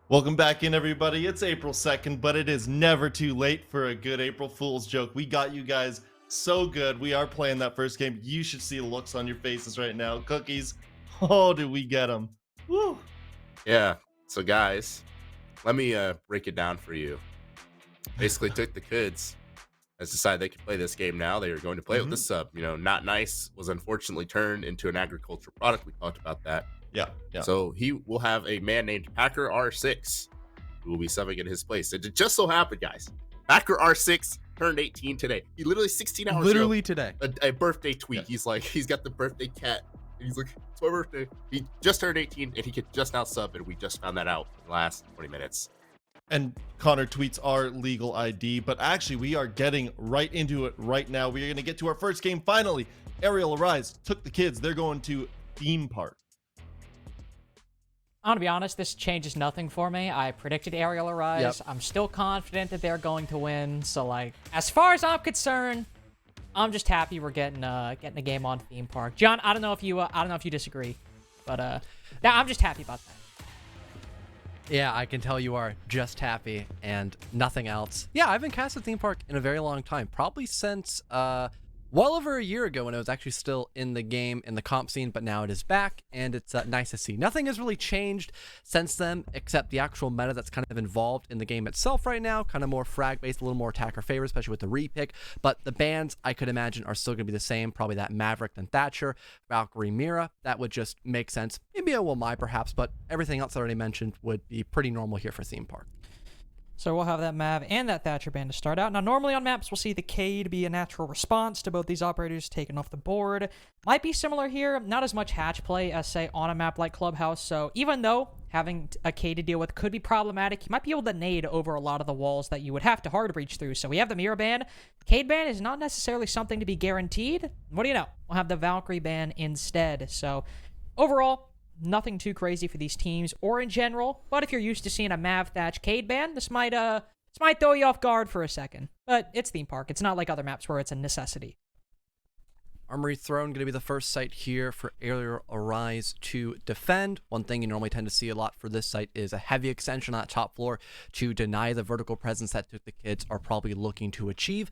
Welcome back in, everybody. It's April 2nd, but it is never too late for a good April Fool's joke. We got you guys so good. We are playing that first game. You should see the looks on your faces right now. Cookies, oh, did we get them? Woo! Yeah. So, guys, let me break it down for you. Basically, TookTheKids has decided they can play this game now. They are going to play it with the sub. You know, Not Nice was unfortunately turned into an agricultural product. We talked about that. Yeah. So he will have a man named Packer R6 who will be subbing in his place. It just so happened, guys, Packer R6 turned 18 today. He literally 16 hours Literally ago, today. A birthday tweet. Yeah. He's got the birthday cat. And he's like, it's my birthday. He just turned 18 and he could just now sub, and we just found that out in the last 20 minutes. And Connor tweets are legal ID, but actually we are getting right into it right now. We are going to get to our first game finally. Arial Arise took the kids. They're going to theme park. I'm gonna be honest, this changes nothing for me. I predicted Arial Arise. Yep. I'm still confident that they're going to win. So, like, as far as I'm concerned, I'm just happy we're getting a game on theme park. John, I don't know if you disagree, but I'm just happy about that. Yeah, I can tell you are just happy and nothing else. Yeah, I haven't cast a theme park in a very long time. Probably since well over a year ago when it was actually still in the game, in the comp scene, but now it is back, and it's nice to see. Nothing has really changed since then, except the actual meta that's kind of involved in the game itself right now, kind of more frag-based, a little more attacker favor, especially with the repick, but the bans, I could imagine, are still going to be the same, probably that Maverick and Thatcher, Valkyrie, Mira. That would just make sense. Maybe a Wilmai, perhaps, but everything else I already mentioned would be pretty normal here for theme park. So we'll have that Mav and that Thatcher band to start out. Now, normally on maps, we'll see the Cade be a natural response to both these operators taken off the board. Might be similar here, not as much hatch play as, say, on a map like Clubhouse. So even though having a Cade to deal with could be problematic, you might be able to nade over a lot of the walls that you would have to hard reach through. So we have the Mira ban. Cade ban is not necessarily something to be guaranteed. What do you know? We'll have the Valkyrie ban instead. So overall, nothing too crazy for these teams or in general, but if you're used to seeing a Mav Thatch Cade ban, this might throw you off guard for a second. But it's theme park. It's not like other maps where it's a necessity. Armory Throne going to be the first site here for Arial Arise to defend. One thing you normally tend to see a lot for this site is a heavy extension on that top floor to deny the vertical presence that TookTheKids are probably looking to achieve.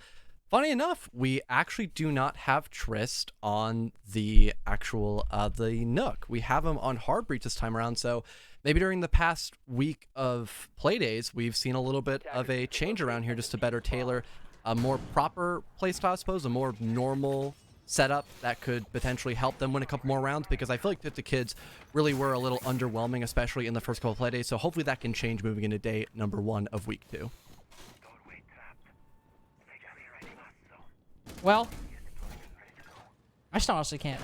Funny enough, we actually do not have Trist on the actual the Nook. We have him on Hard Breach this time around, so maybe during the past week of Playdays, we've seen a little bit of a change around here just to better tailor a more proper playstyle, I suppose, a more normal setup that could potentially help them win a couple more rounds, because I feel like TookTheKids really were a little underwhelming, especially in the first couple of Playdays, so hopefully that can change moving into day number 1 of week 2. Well, I still honestly can't.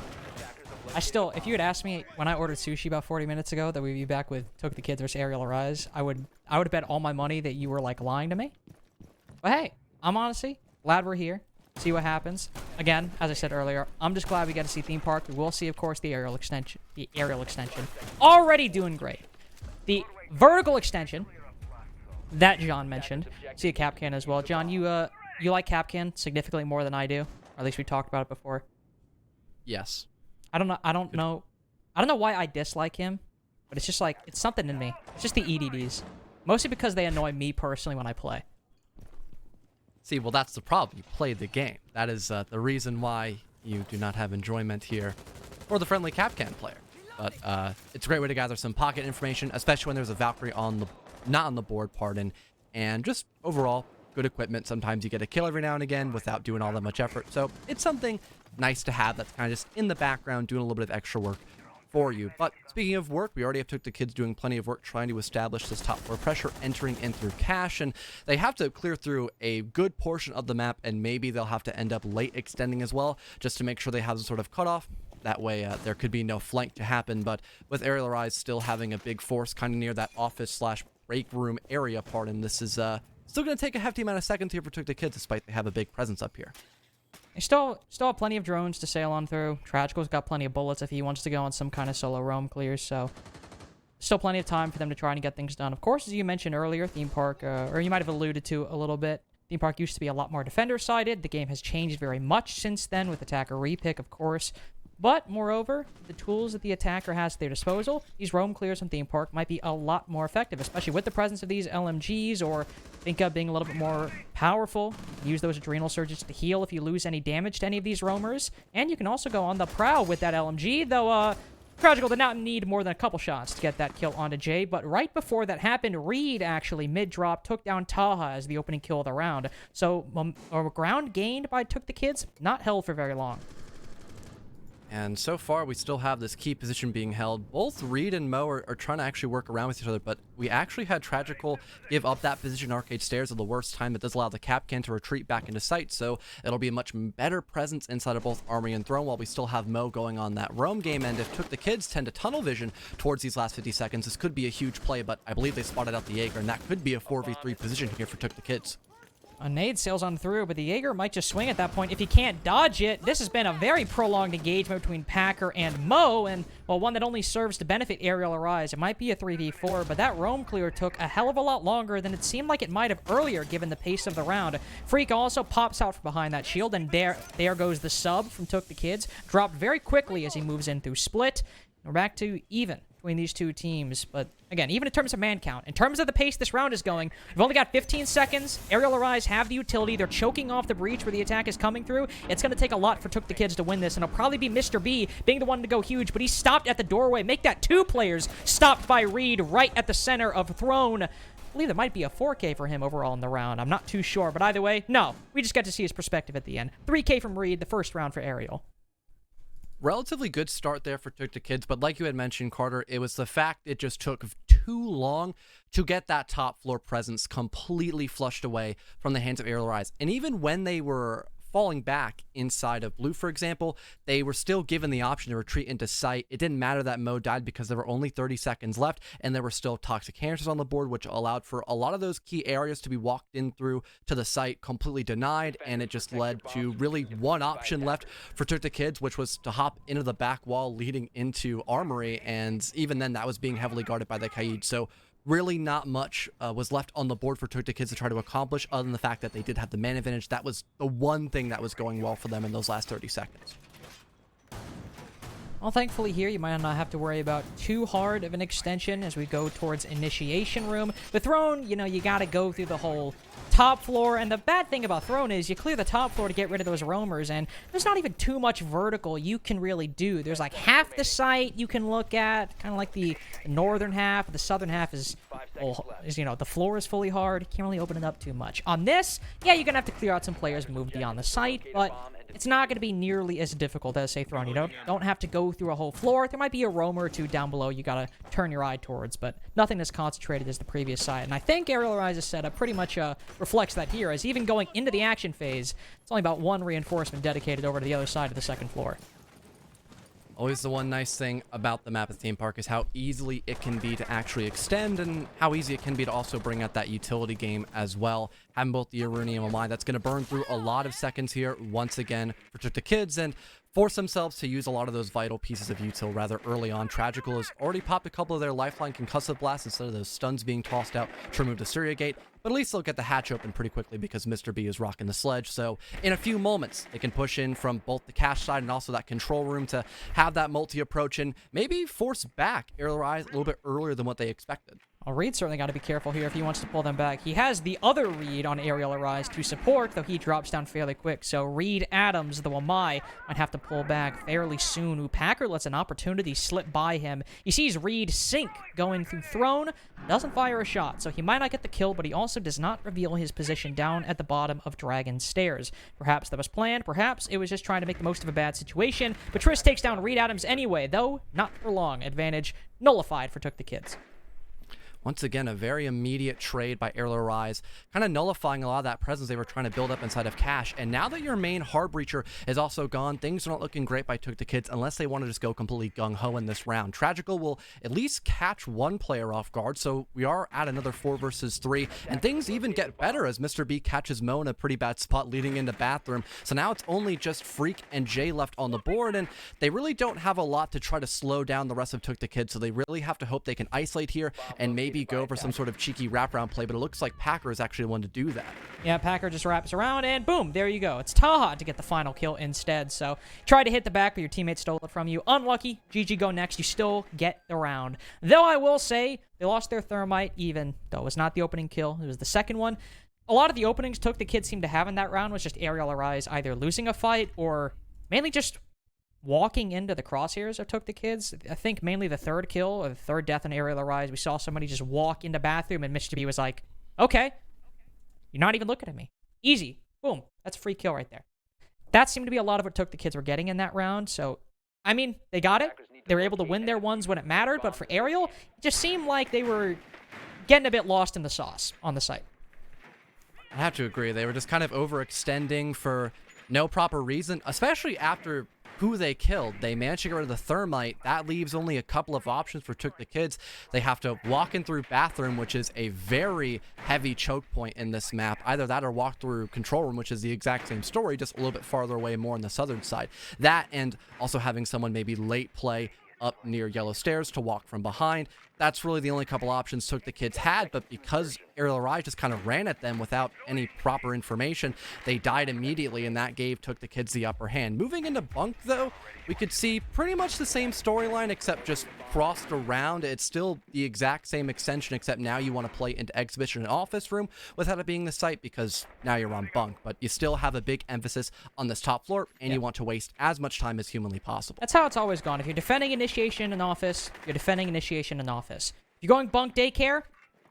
If you had asked me when I ordered sushi about 40 minutes ago that we'd be back with TookTheKids versus Arial Arise, I would bet all my money that you were, like, lying to me. But hey, I'm honestly glad we're here. See what happens. Again, as I said earlier, I'm just glad we get to see theme park. We will see, of course, the Arial extension. Already doing great. The vertical extension that John mentioned. See a Capcan as well. John, you like Capcan significantly more than I do. Or at least we talked about it before. Yes. I don't know why I dislike him, but it's just like, it's something in me. It's just the EDDs. Mostly because they annoy me personally when I play. See, well, that's the problem. You played the game. That is the reason why you do not have enjoyment here for the friendly Capcan player. But it's a great way to gather some pocket information, especially when there's a Valkyrie not on the board, and just overall good equipment. Sometimes you get a kill every now and again without doing all that much effort. So it's something nice to have that's kind of just in the background doing a little bit of extra work for you. But speaking of work, we already have TookTheKids doing plenty of work trying to establish this top floor pressure, entering in through cache, and they have to clear through a good portion of the map, and maybe they'll have to end up late extending as well, just to make sure they have some sort of cutoff. That way there could be no flank to happen. But with Arial Arise still having a big force kind of near that office/break room area and this is still going to take a hefty amount of seconds here for TookTheKids, despite they have a big presence up here. They still have plenty of drones to sail on through. Tragical's got plenty of bullets if he wants to go on some kind of solo roam clears, so still plenty of time for them to try and get things done. Of course, as you mentioned earlier, theme park, or you might have alluded to a little bit, theme park used to be a lot more defender-sided. The game has changed very much since then with attacker repick, of course. But, moreover, the tools that the attacker has at their disposal, these roam clears from Theme Park might be a lot more effective, especially with the presence of these LMGs, or think of being a little bit more powerful. Use those adrenal surges to heal if you lose any damage to any of these roamers. And you can also go on the prowl with that LMG, though, Tragical did not need more than a couple shots to get that kill onto Jay, but right before that happened, Reed actually, mid-drop, took down Taha as the opening kill of the round. So, ground gained by TookTheKids, not held for very long. And so far, we still have this key position being held. Both Reed and Mo are trying to actually work around with each other, but we actually had Tragical give up that position Arcade Stairs at the worst time. It does allow the Capcan to retreat back into sight, so it'll be a much better presence inside of both Armory and Throne, while we still have Mo going on that roam game. And if TookTheKids tend to tunnel vision towards these last 50 seconds, this could be a huge play, but I believe they spotted out the Jaeger, and that could be a 4v3 position here for TookTheKids. A nade sails on through, but the Jaeger might just swing at that point if he can't dodge it. This has been a very prolonged engagement between Packer and Mo, and, well, one that only serves to benefit Arial Arise. It might be a 3v4, but that roam clear took a hell of a lot longer than it seemed like it might have earlier, given the pace of the round. Freak also pops out from behind that shield, and there goes the sub from TookTheKids. Dropped very quickly as he moves in through split. We're back to even between these two teams, but again, even in terms of man count, in terms of the pace this round is going, we've only got 15 seconds. Arial Arise have the utility. They're choking off the breach where the attack is coming through. It's going to take a lot for TookTheKids to win this, and it'll probably be Mr. B being the one to go huge, but he's stopped at the doorway. Make that 2 players, stopped by Reed right at the center of Throne. I believe there might be a 4K for him overall in the round. I'm not too sure, but either way, no. We just get to see his perspective at the end. 3K from Reed, the first round for Arial. Relatively good start there for TookTheKids, but like you had mentioned, Carter, it was the fact it just took too long to get that top floor presence completely flushed away from the hands of Arial Rise. And even when they were falling back inside of blue, for example, they were still given the option to retreat into sight. It didn't matter that Mo died because there were only 30 seconds left, and there were still toxic cancers on the board, which allowed for a lot of those key areas to be walked in through to the site completely denied, and it just led to really one option left for TookTheKids, which was to hop into the back wall leading into Armory, and even then that was being heavily guarded by the Kaid. So really not much was left on the board for TookTheKids to try to accomplish, other than the fact that they did have the man advantage. That was the one thing that was going well for them in those last 30 seconds. Well, thankfully here, you might not have to worry about too hard of an extension as we go towards Initiation Room. With Throne, you know, you gotta go through the whole top floor, and the bad thing about Throne is you clear the top floor to get rid of those roamers, and there's not even too much vertical you can really do. There's like half the site you can look at, kind of like the northern half. The southern half is, well, you know, the floor is fully hard. You can't really open it up too much. On this, yeah, you're gonna have to clear out some players, move beyond the site, but it's not going to be nearly as difficult as, say, Throne. You don't have to go through a whole floor. There might be a roamer or two down below you got to turn your eye towards, but nothing as concentrated as the previous side. And I think Arial Arise's setup pretty much reflects that here, as even going into the action phase, it's only about one reinforcement dedicated over to the other side of the second floor. Always the one nice thing about the map of the theme park is how easily it can be to actually extend, and how easy it can be to also bring out that utility game as well. Having both the Aruni and Mamai, that's going to burn through a lot of seconds here once again for TookTheKids, and force themselves to use a lot of those vital pieces of util rather early on. Tragical has already popped a couple of their lifeline concussive blasts instead of those stuns being tossed out to remove the Surya Gate, but at least they'll get the hatch open pretty quickly because Mr. B is rocking the sledge. So in a few moments, they can push in from both the cache side and also that control room to have that multi-approach and maybe force back Arial Rise a little bit earlier than what they expected. Well, Reed certainly got to be careful here if he wants to pull them back. He has the other Reed on Arial Arise to support, though he drops down fairly quick. So Reed Adams, the Wamai, might have to pull back fairly soon. Packer lets an opportunity slip by him. He sees Reed sink going through Throne, doesn't fire a shot, so he might not get the kill, but he also does not reveal his position down at the bottom of Dragon Stairs. Perhaps that was planned, perhaps it was just trying to make the most of a bad situation. But Triss takes down Reed Adams anyway, though not for long. Advantage nullified for TookTheKids. Once again, a very immediate trade by Arial Rise, kind of nullifying a lot of that presence they were trying to build up inside of Cache. And now that your main hard breacher is also gone, things are not looking great by TookTheKids unless they want to just go completely gung-ho in this round. Tragical will at least catch one player off guard, so we are at another 4 versus 3, and things even get better as Mr. B catches Mo in a pretty bad spot leading into bathroom. So now it's only just Freak and Jay left on the board, and they really don't have a lot to try to slow down the rest of TookTheKids, so they really have to hope they can isolate here and maybe maybe go for some sort of cheeky wraparound play, but it looks like Packer is actually the one to do that. Yeah, Packer just wraps around, and boom, there you go. It's Taha to get the final kill instead. So, try to hit the back, but your teammate stole it from you. Unlucky. GG go next. You still get the round. Though I will say, they lost their thermite, even though it was not the opening kill. It was the second one. A lot of the openings TookTheKids seemed to have in that round was just Arial Arise either losing a fight or mainly just walking into the crosshairs of TookTheKids. I think mainly the third kill or the third death on Arial Arise, we saw somebody just walk into bathroom and Mr. B was like, okay, you're not even looking at me. Easy. Boom. That's a free kill right there. That seemed to be a lot of what TookTheKids were getting in that round. So, I mean, they got it. They were able to win their ones when it mattered. But for Arial, it just seemed like they were getting a bit lost in the sauce on the site. I have to agree. They were just kind of overextending for no proper reason, especially after who they killed. They managed to get rid of the thermite. That leaves only a couple of options for TookTheKids. They have to walk in through bathroom, which is a very heavy choke point in this map. Either that or walk through control room, which is the exact same story, just a little bit farther away, more on the southern side. That and also having someone maybe late play up near yellow stairs to walk from behind. That's really the only couple options TookTheKids had, but because Arial Arise just kind of ran at them without any proper information, they died immediately, and that gave TookTheKids the upper hand. Moving into Bunk, though, we could see pretty much the same storyline, except just crossed around. It's still the exact same extension, except now you want to play into Exhibition and Office Room without it being the site, because now you're on Bunk, but you still have a big emphasis on this top floor, and you want to waste as much time as humanly possible. That's how it's always gone. If you're defending Initiation and Office, you're defending Initiation and Office. If you're going Bunk Daycare,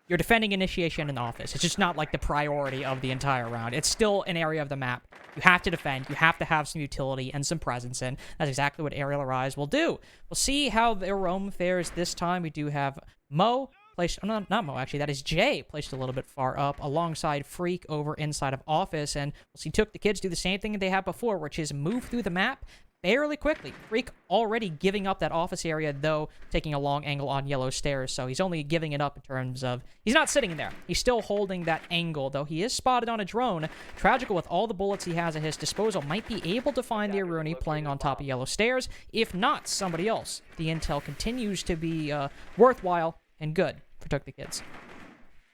you're defending Initiation and Office. It's just not like the priority of the entire round. It's still an area of the map you have to defend. You have to have some utility and some presence in. That's exactly what Arial Arise will do. We'll see how their roam fares this time. We do have Mo placed, oh, not Mo, actually. That is Jay placed a little bit far up alongside Freak over inside of Office. And we'll see TookTheKids do the same thing that they had before, which is move through the map fairly quickly. Freak already giving up that office area, though, taking a long angle on yellow stairs, so he's only giving it up in terms of... He's not sitting in there. He's still holding that angle, though he is spotted on a drone. Tragical, with all the bullets he has at his disposal, might be able to find the Aruni playing on top of yellow stairs. If not, somebody else. The intel continues to be worthwhile and good for TookTheKids.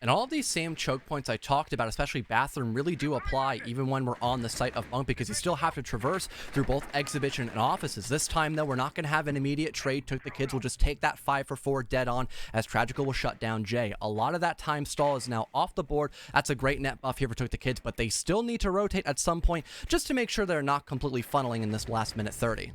And all of these same choke points I talked about, especially bathroom, really do apply even when we're on the site of Bunk, because you still have to traverse through both Exhibition and Offices. This time, though, we're not going to have an immediate trade. TookTheKids will just take that 5-for-4 dead on, as Tragical will shut down Jay. A lot of that time stall is now off the board. That's a great net buff here for TookTheKids, but they still need to rotate at some point just to make sure they're not completely funneling in this last minute 30.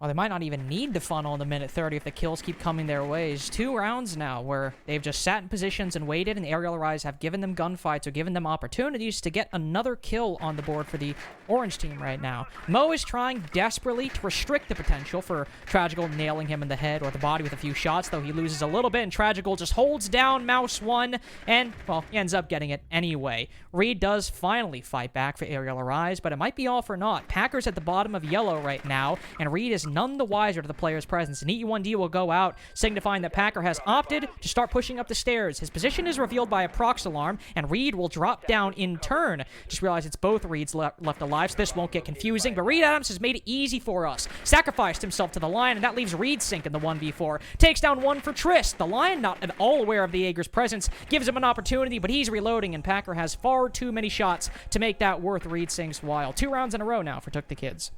Well, they might not even need to funnel in the minute 30 if the kills keep coming their ways. 2 rounds now where they've just sat in positions and waited, and Arial Arise have given them gunfights or given them opportunities to get another kill on the board for the orange team right now. Mo is trying desperately to restrict the potential for Tragical nailing him in the head or the body with a few shots, though he loses a little bit, and Tragical just holds down Mouse 1, and, well, he ends up getting it anyway. Reed does finally fight back for Arial Arise, but it might be all for naught. Packer's at the bottom of yellow right now, and Reed is none the wiser to the player's presence. And E1D will go out, signifying that Packer has opted to start pushing up the stairs. His position is revealed by a prox alarm, and Reed will drop down in turn. Just realize it's both Reeds left alive, so this won't get confusing. But Reed Adams has made it easy for us. Sacrificed himself to the Lion, and that leaves Reed Sink in the 1v4. Takes down one for Trist. The Lion, not at all aware of the Jaeger's presence, gives him an opportunity, but he's reloading, and Packer has far too many shots to make that worth Reed Sink's while. 2 rounds in a row now for TookTheKids.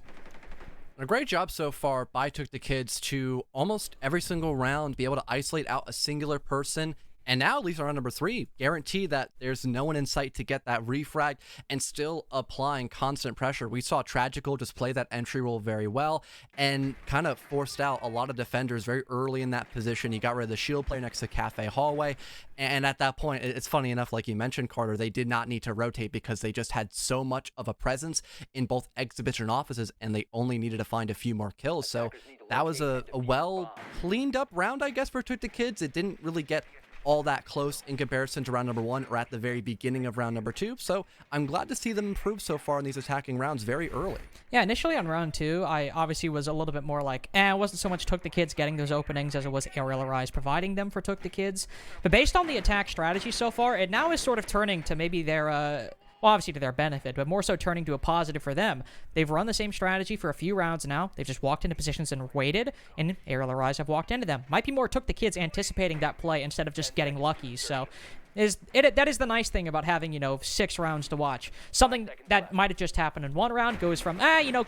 A great job so far by TookTheKids to almost every single round be able to isolate out a singular person, and now at least round number 3, guarantee that there's no one in sight to get that refrag and still applying constant pressure. We saw Tragical just play that entry role very well and kind of forced out a lot of defenders very early in that position. He got rid of the shield player next to Cafe Hallway, and at that point, it's funny enough, like you mentioned, Carter, they did not need to rotate because they just had so much of a presence in both Exhibition and Offices, and they only needed to find a few more kills. So that was a well cleaned up round, I guess, for TookTheKids. It didn't really get all that close in comparison to round number 1 or at the very beginning of round number 2. So I'm glad to see them improve so far in these attacking rounds very early. Yeah, initially on round 2, I obviously was a little bit more like, it wasn't so much TookTheKids getting those openings as it was Arial Arise providing them for TookTheKids. But based on the attack strategy so far, it now is sort of turning to maybe their well, obviously to their benefit, but more so turning to a positive for them. They've run the same strategy for a few rounds now. They've just walked into positions and waited, and Arial or Rise have walked into them. Might be more TookTheKids anticipating that play instead of just getting lucky, so that is the nice thing about having, 6 rounds to watch. Something that might have just happened in one round goes from,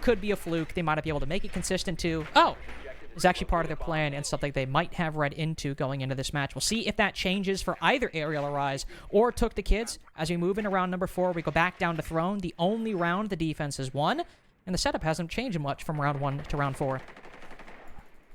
could be a fluke, they might not be able to make it consistent, to, oh, is actually part of their plan and something they might have read into going into this match. We'll see if that changes for either Arial or Rise or TookTheKids. As we move into round number 4, we go back down to Throne, the only round the defense has won, and the setup hasn't changed much from round 1 to round 4.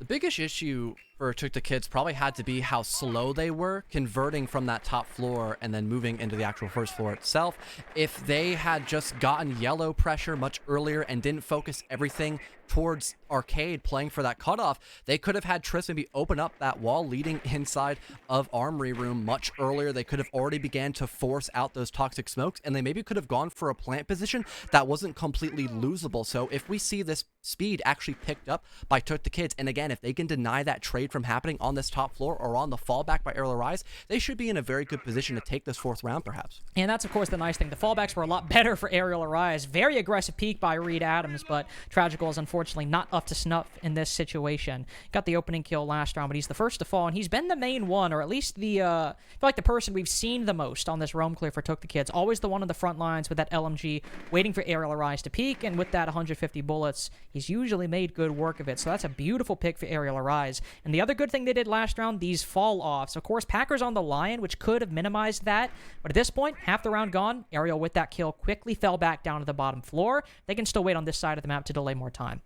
The biggest issue for TookTheKids probably had to be how slow they were converting from that top floor and then moving into the actual first floor itself. If they had just gotten yellow pressure much earlier and didn't focus everything towards Arcade playing for that cutoff, they could have had Triss maybe open up that wall leading inside of Armory room much earlier. They could have already began to force out those toxic smokes, and they maybe could have gone for a plant position that wasn't completely losable. So if we see this speed actually picked up by TookTheKids, and again, if they can deny that trade from happening on this top floor or on the fallback by Arial or Rise, they should be in a very good position to take this 4th round perhaps. And that's of course the nice thing. The fallbacks were a lot better for Arial or Rise. Very aggressive peek by Reed Adams, but Tragical is unfortunately not up to snuff in this situation. Got the opening kill last round, but he's the first to fall, and he's been the main one, or at least the I feel like the person we've seen the most on this roam clear for TookTheKids. Always the one on the front lines with that LMG, waiting for Arial or Rise to peek, and with that 150 bullets, he's usually made good work of it. So that's a beautiful pick for Arial or Rise. And the other good thing they did last round, these fall offs. Of course, Packer's on the Lion, which could have minimized that, but at this point, half the round gone. Arial with that kill quickly fell back down to the bottom floor. They can still wait on this side of the map to delay more time.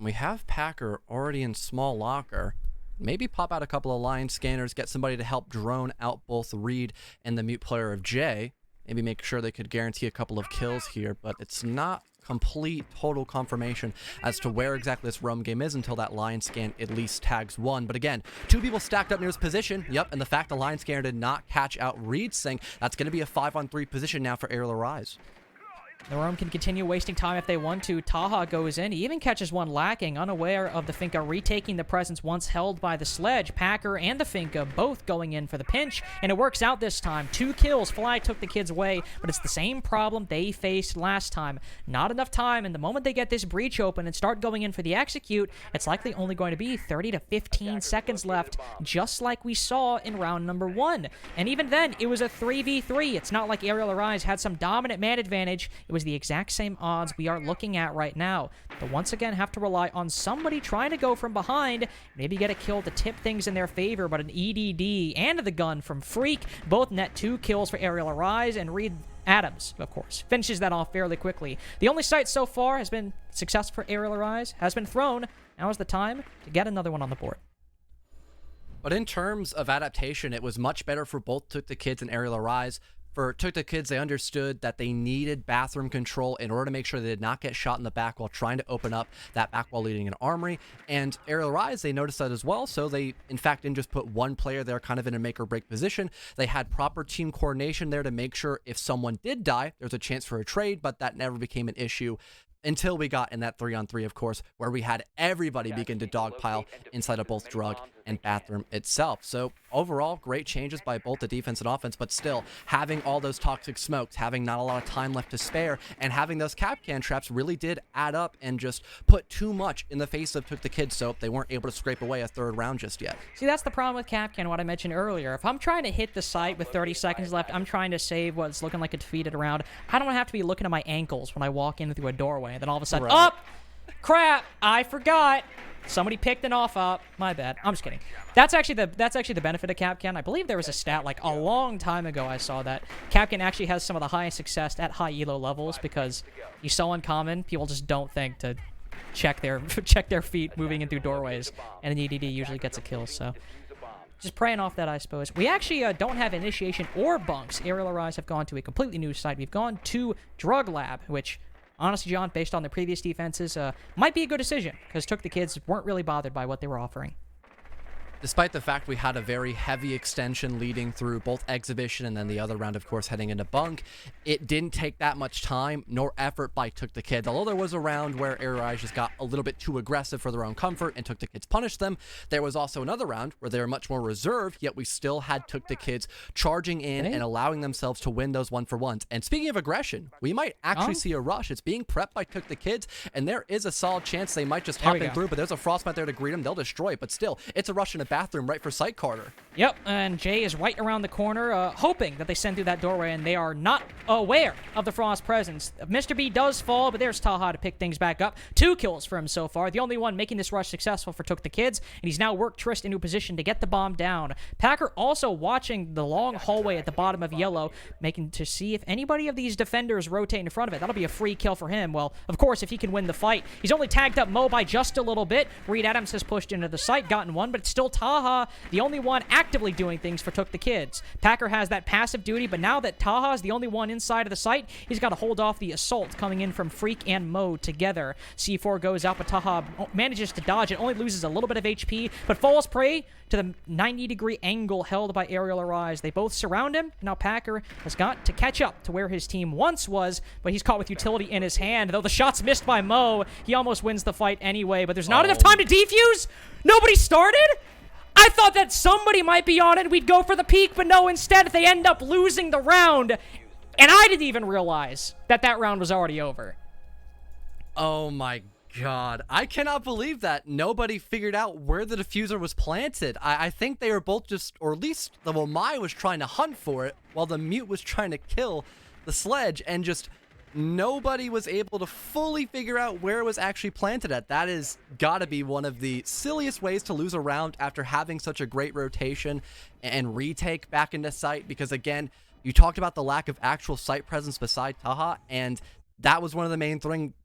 We have Packer already in small locker. Maybe pop out a couple of line scanners, get somebody to help drone out both Reed and the mute player of Jay. Maybe make sure they could guarantee a couple of kills here, but it's not complete total confirmation as to where exactly this roam game is until that line scan at least tags 1. But again, 2 people stacked up near his position. Yep, and the fact the line scanner did not catch out Reed's thing, that's going to be a 5-on-3 position now for Arial or Rise. The roam can continue wasting time if they want to. Taha goes in. He even catches one lacking, unaware of the Finka retaking the presence once held by the sledge. Packer and the Finka both going in for the pinch, and it works out this time. 2 kills. Fly TookTheKids away, but it's the same problem they faced last time. Not enough time, and the moment they get this breach open and start going in for the execute, it's likely only going to be 30 to 15 seconds left, just like we saw in round number 1. And even then, it was a 3v3. It's not like Arial or Rise had some dominant man advantage. It was the exact same odds we are looking at right now. But once again, have to rely on somebody trying to go from behind, maybe get a kill to tip things in their favor, but an EDD and the gun from Freak both net 2 kills for Arial or Rise, and Reed Adams, of course, finishes that off fairly quickly. The only site so far has been success for Arial or Rise, has been thrown. Now is the time to get another one on the board. But in terms of adaptation, it was much better for both TookTheKids and Arial or Rise. For TookTheKids, they understood that they needed bathroom control in order to make sure they did not get shot in the back while trying to open up that back wall leading an Armory. And Arial or Rise, they noticed that as well, so they, in fact, didn't just put one player there kind of in a make-or-break position. They had proper team coordination there to make sure if someone did die, there's a chance for a trade, but that never became an issue until we got in that 3-on-3, of course, where we had everybody begin to dogpile inside of both drug and bathroom itself. So overall, great changes by both the defense and offense, but still having all those toxic smokes, having not a lot of time left to spare, and having those Kapkan traps really did add up and just put too much in the face of TookTheKids, so they weren't able to scrape away a 3rd round just yet. See, that's the problem with Kapkan, what I mentioned earlier. If I'm trying to hit the site with 30 seconds left, I'm trying to save what's looking like a defeated round, I don't have to be looking at my ankles when I walk in through a doorway, and then all of a sudden, Right. Crap, I forgot. Somebody picked an off up. My bad. I'm just kidding. That's actually the benefit of Kapkan. I believe there was a stat like a long time ago I saw that Kapkan actually has some of the highest success at high elo levels because he's so uncommon. People just don't think to check their feet moving in through doorways, and an EDD usually gets a kill. So just praying off that, I suppose. We actually don't have Initiation or Bunks. Arial or Rise have gone to a completely new site. We've gone to Drug Lab, which honestly, John, based on the previous defenses, might be a good decision, because TookTheKids weren't really bothered by what they were offering. despite the fact we had a very heavy extension leading through both exhibition and then the other round, of course, heading into Bunk, it didn't take that much time nor effort by TookTheKids. Although there was a round where Arial just got a little bit too aggressive for their own comfort and TookTheKids punished them, there was also another round where they were much more reserved, yet we still had TookTheKids charging in and allowing themselves to win those 1-for-1s. And speaking of aggression, we might actually see a rush. It's being prepped by TookTheKids, and there is a solid chance they might just hop in through, but there's a Frostbite there to greet them. They'll destroy it, but still, it's a rush in a bathroom right for sight, Carter. Yep, and Jay is right around the corner, hoping that they send through that doorway, and they are not aware of the Frost presence. Mr. B does fall, but there's Taha to pick things back up. 2 kills for him so far, the only one making this rush successful for TookTheKids, and he's now worked Trist into a position to get the bomb down. Packer also watching the long hallway at the bottom of yellow, making to see if anybody of these defenders rotate in front of it. That'll be a free kill for him. Well, of course, if he can win the fight. He's only tagged up Mo by just a little bit. Reed Adams has pushed into the site, gotten one, but it's still Taha, the only one actively doing things for TookTheKids. Packer has that passive duty, but now that Taha is the only one inside of the site, he's got to hold off the assault coming in from Freak and Mo together. C4 goes out, but Taha manages to dodge it, only loses a little bit of HP, but falls prey to the 90-degree angle held by Arial Arise. They both surround him. Now Packer has got to catch up to where his team once was, but he's caught with utility in his hand. Though the shot's missed by Mo, he almost wins the fight anyway, but there's not enough time to defuse? Nobody started? I thought that somebody might be on it. We'd go for the peak, but no, instead they end up losing the round. And I didn't even realize that that round was already over. Oh my God, I cannot believe that nobody figured out where the diffuser was planted. I think they were both just, or at least the Wamai was trying to hunt for it while the Mute was trying to kill the sledge, and just nobody was able to fully figure out where it was actually planted at. That is gotta be one of the silliest ways to lose a round after having such a great rotation and retake back into sight, because again, you talked about the lack of actual site presence beside Taha, and that was one of the main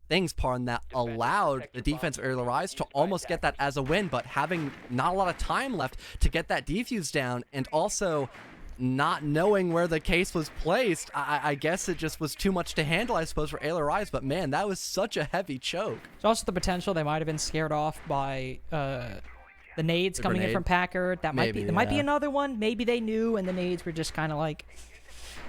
things, Parn, that allowed the defense of Arial Rise to almost get that as a win, but having not a lot of time left to get that defuse down, and also not knowing where the case was placed, I guess it just was too much to handle, I suppose, for Arial Rise, but man, that was such a heavy choke. There's also the potential they might have been scared off by the nades coming in from Packer. That might might be another one. Maybe they knew, and the nades were just kind of like,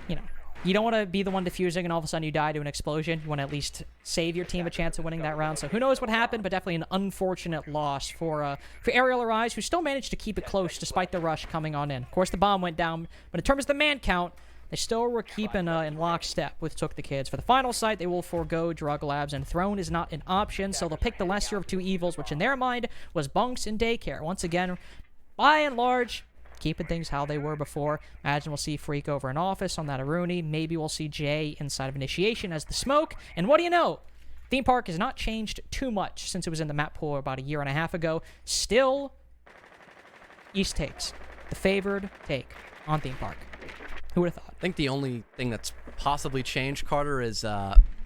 you know, you don't want to be the one defusing and all of a sudden you die to an explosion. You want to at least save your team a chance of winning that round. So who knows what happened, but definitely an unfortunate loss for Arial Arise, who still managed to keep it close despite the rush coming on in. Of course, the bomb went down, but in terms of the man count, they still were keeping in lockstep with TookTheKids. For the final site, they will forego Drug Labs, and Throne is not an option, so they'll pick the lesser of two evils, which in their mind was Bunks and Daycare. Once again, by and large, keeping things how they were before. Imagine we'll see Freak over in office on that Aruni. Maybe we'll see Jay inside of Initiation as the smoke. And what do you know? Theme Park has not changed too much since it was in the map pool about a year and a half ago. Still, East takes the favored take on Theme Park. Who would have thought? I think the only thing that's possibly changed, Carter, is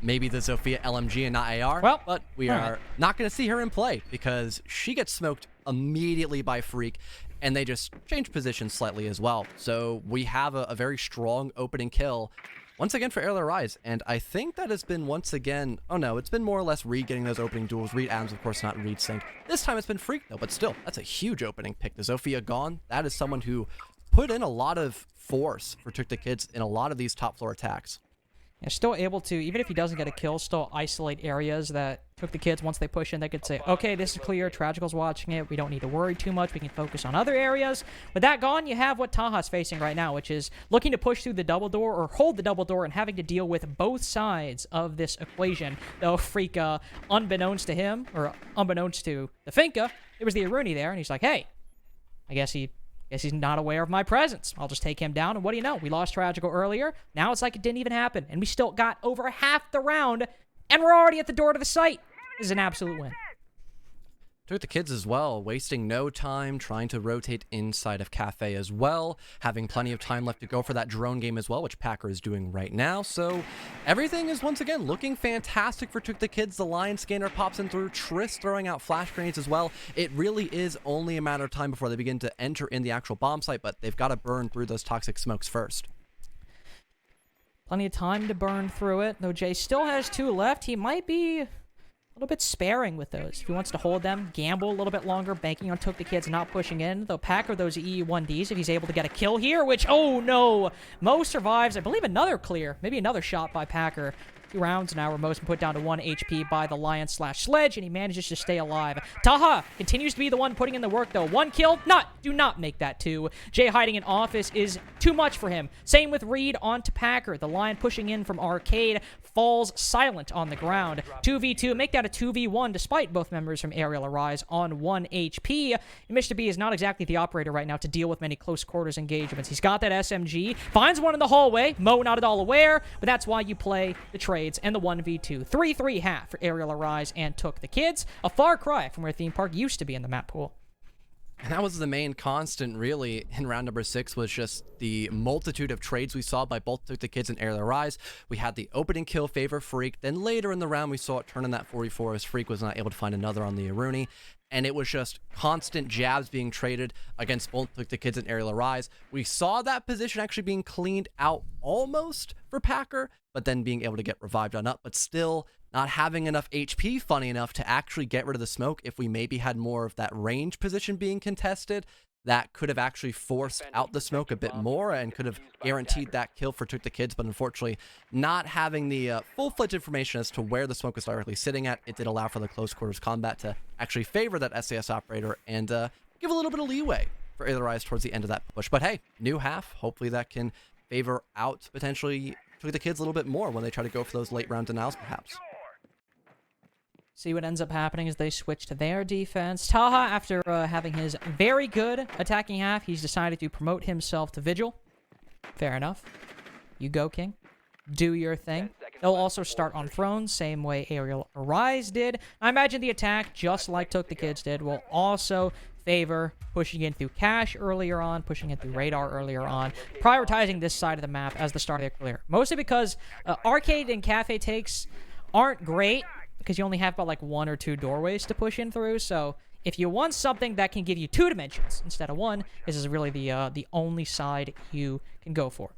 maybe the Zofia LMG and not AR. Well, but we are not going to see her in play because she gets smoked immediately by Freak, and they just change positions slightly as well. So we have a very strong opening kill once again for Arial Rise, and I think that has been once again, oh no, it's been more or less Reed getting those opening duels. Reed Adams, of course, not Reed Sync. This time it's been Freak though, but still, that's a huge opening pick. The Zofia gone, that is someone who put in a lot of force for TookTheKids in a lot of these top floor attacks. Yeah, still able to, even if he doesn't get a kill, still isolate areas that TookTheKids, once they push in, they could say, okay, this is clear, Tragical's watching it, we don't need to worry too much, we can focus on other areas. With that gone, you have what Taha's facing right now, which is looking to push through the double door or hold the double door and having to deal with both sides of this equation. Though Freak, unbeknownst to him, or unbeknownst to the Finka, it was the Aruni there, and he's like, hey, I guess he's not aware of my presence. I'll just take him down, and what do you know? We lost Tragical earlier. Now it's like it didn't even happen, and we still got over half the round, and we're already at the door to the site. This is an absolute win. TookTheKids as well, wasting no time, trying to rotate inside of Cafe as well, having plenty of time left to go for that drone game as well, which Packer is doing right now. So everything is once again looking fantastic for TookTheKids. The Lion Scanner pops in through, Triss throwing out flash grenades as well. It really is only a matter of time before they begin to enter in the actual bomb site, but they've got to burn through those toxic smokes first. Plenty of time to burn through it, though Jay still has 2 left. He might be a little bit sparing with those. If he wants to hold them, gamble a little bit longer, banking on TookTheKids not pushing in. Though Packer, those EU1Ds, if he's able to get a kill here, which, oh no! Mo survives, I believe another clear, maybe another shot by Packer. 2 rounds now where Mo's been put down to 1 HP by the Lion/Sledge, and he manages to stay alive. Taha continues to be the one putting in the work, though. 1 kill, do not make that 2. Jay hiding in office is too much for him. Same with Reed onto Packer. The Lion pushing in from Arcade falls silent on the ground. 2v2, make that a 2v1 despite both members from Arial Arise on 1 HP. And Mr. B is not exactly the operator right now to deal with many close quarters engagements. He's got that SMG, finds one in the hallway. Mo not at all aware, but that's why you play the trades and the 1v2. 3-3 half for Arial Arise and TookTheKids. A far cry from where Theme Park used to be in the map pool. And that was the main constant, really, in round number 6, was just the multitude of trades we saw by both TookTheKids and Arial Arise. We had the opening kill favor Freak. Then later in the round, we saw it turn in that 44 as Freak was not able to find another on the Aruni. And it was just constant jabs being traded against both TookTheKids and Arial Arise. We saw that position actually being cleaned out almost for Packer, but then being able to get revived on up, but still not having enough HP, funny enough, to actually get rid of the smoke. If we maybe had more of that range position being contested, that could have actually forced out the smoke a bit more and could have guaranteed that kill for TookTheKids, but unfortunately, not having the full-fledged information as to where the smoke was directly sitting at, it did allow for the close quarters combat to actually favor that SAS operator and give a little bit of leeway for Arial Arise towards the end of that push. But hey, new half, hopefully that can favor out potentially TookTheKids a little bit more when they try to go for those late round denials, perhaps. See what ends up happening as they switch to their defense. Taha, after having his very good attacking half, he's decided to promote himself to Vigil. Fair enough. You go, King. Do your thing. They'll also start on Thrones, same way Arial Arise did. I imagine the attack, just like TookTheKids did, will also favor pushing in through Cache earlier on, pushing in through Radar earlier on, prioritizing this side of the map as the start of their clear. Mostly because Arcade and Cafe takes aren't great, because you only have about like 1 or 2 doorways to push in through, so if you want something that can give you 2 dimensions instead of 1, this is really the only side you can go for.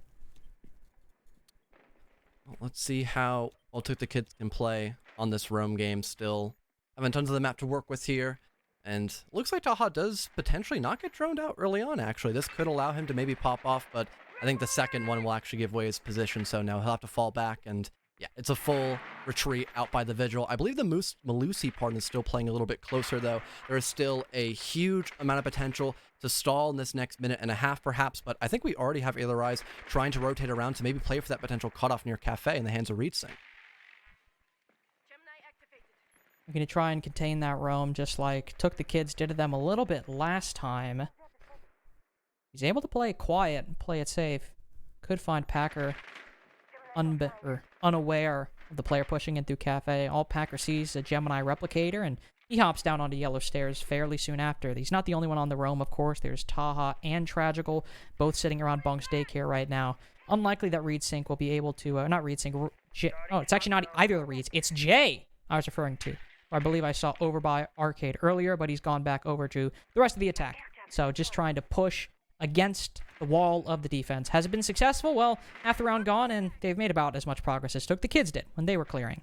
Well, let's see how well TookTheKids can play on this roam game still. Having tons of the map to work with here, and looks like Taha does potentially not get droned out early on, actually. This could allow him to maybe pop off, but I think the second one will actually give away his position, so now he'll have to fall back, and yeah, it's a full retreat out by the Vigil. I believe the Malusi part is still playing a little bit closer, though. There is still a huge amount of potential to stall in this next minute and a half, perhaps, but I think we already have Arial Arise trying to rotate around to maybe play for that potential cutoff near Cafe in the hands of ReedSync. I'm going to try and contain that roam just like TookTheKids did to them a little bit last time. He's able to play it quiet and play it safe. Could find Packer unaware of the player pushing in through Cafe. All Packer sees is a Gemini replicator, and he hops down onto yellow stairs fairly soon after. He's not the only one on the roam, of course. There's Taha and Tragical, both sitting around Bunk's Daycare right now. Unlikely that ReedSync will be able to, not ReedSync, oh, it's actually not either of the Reeds. It's Jay I was referring to. I believe I saw over by Arcade earlier, but he's gone back over to the rest of the attack. So just trying to push against the wall of the defense. Has it been successful? Well, half the round gone, and they've made about as much progress as TookTheKids did when they were clearing.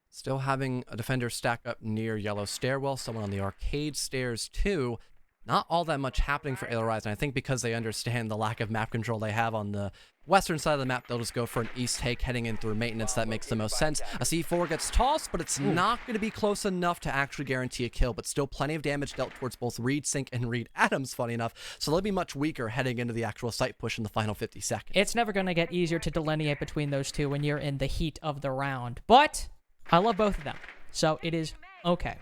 Still having a defender stack up near yellow stairwell, someone on the arcade stairs too. Not all that much happening for Arial Arise, and I think because they understand the lack of map control they have on the western side of the map, they'll just go for an east take heading in through maintenance. That makes the most sense. A C4 gets tossed, but it's not going to be close enough to actually guarantee a kill, but still plenty of damage dealt towards both ReedSync and Reed Adams, funny enough, so they'll be much weaker heading into the actual site push in the final 50 seconds. It's never going to get easier to delineate between those two when you're in the heat of the round, but I love both of them, so it is okay.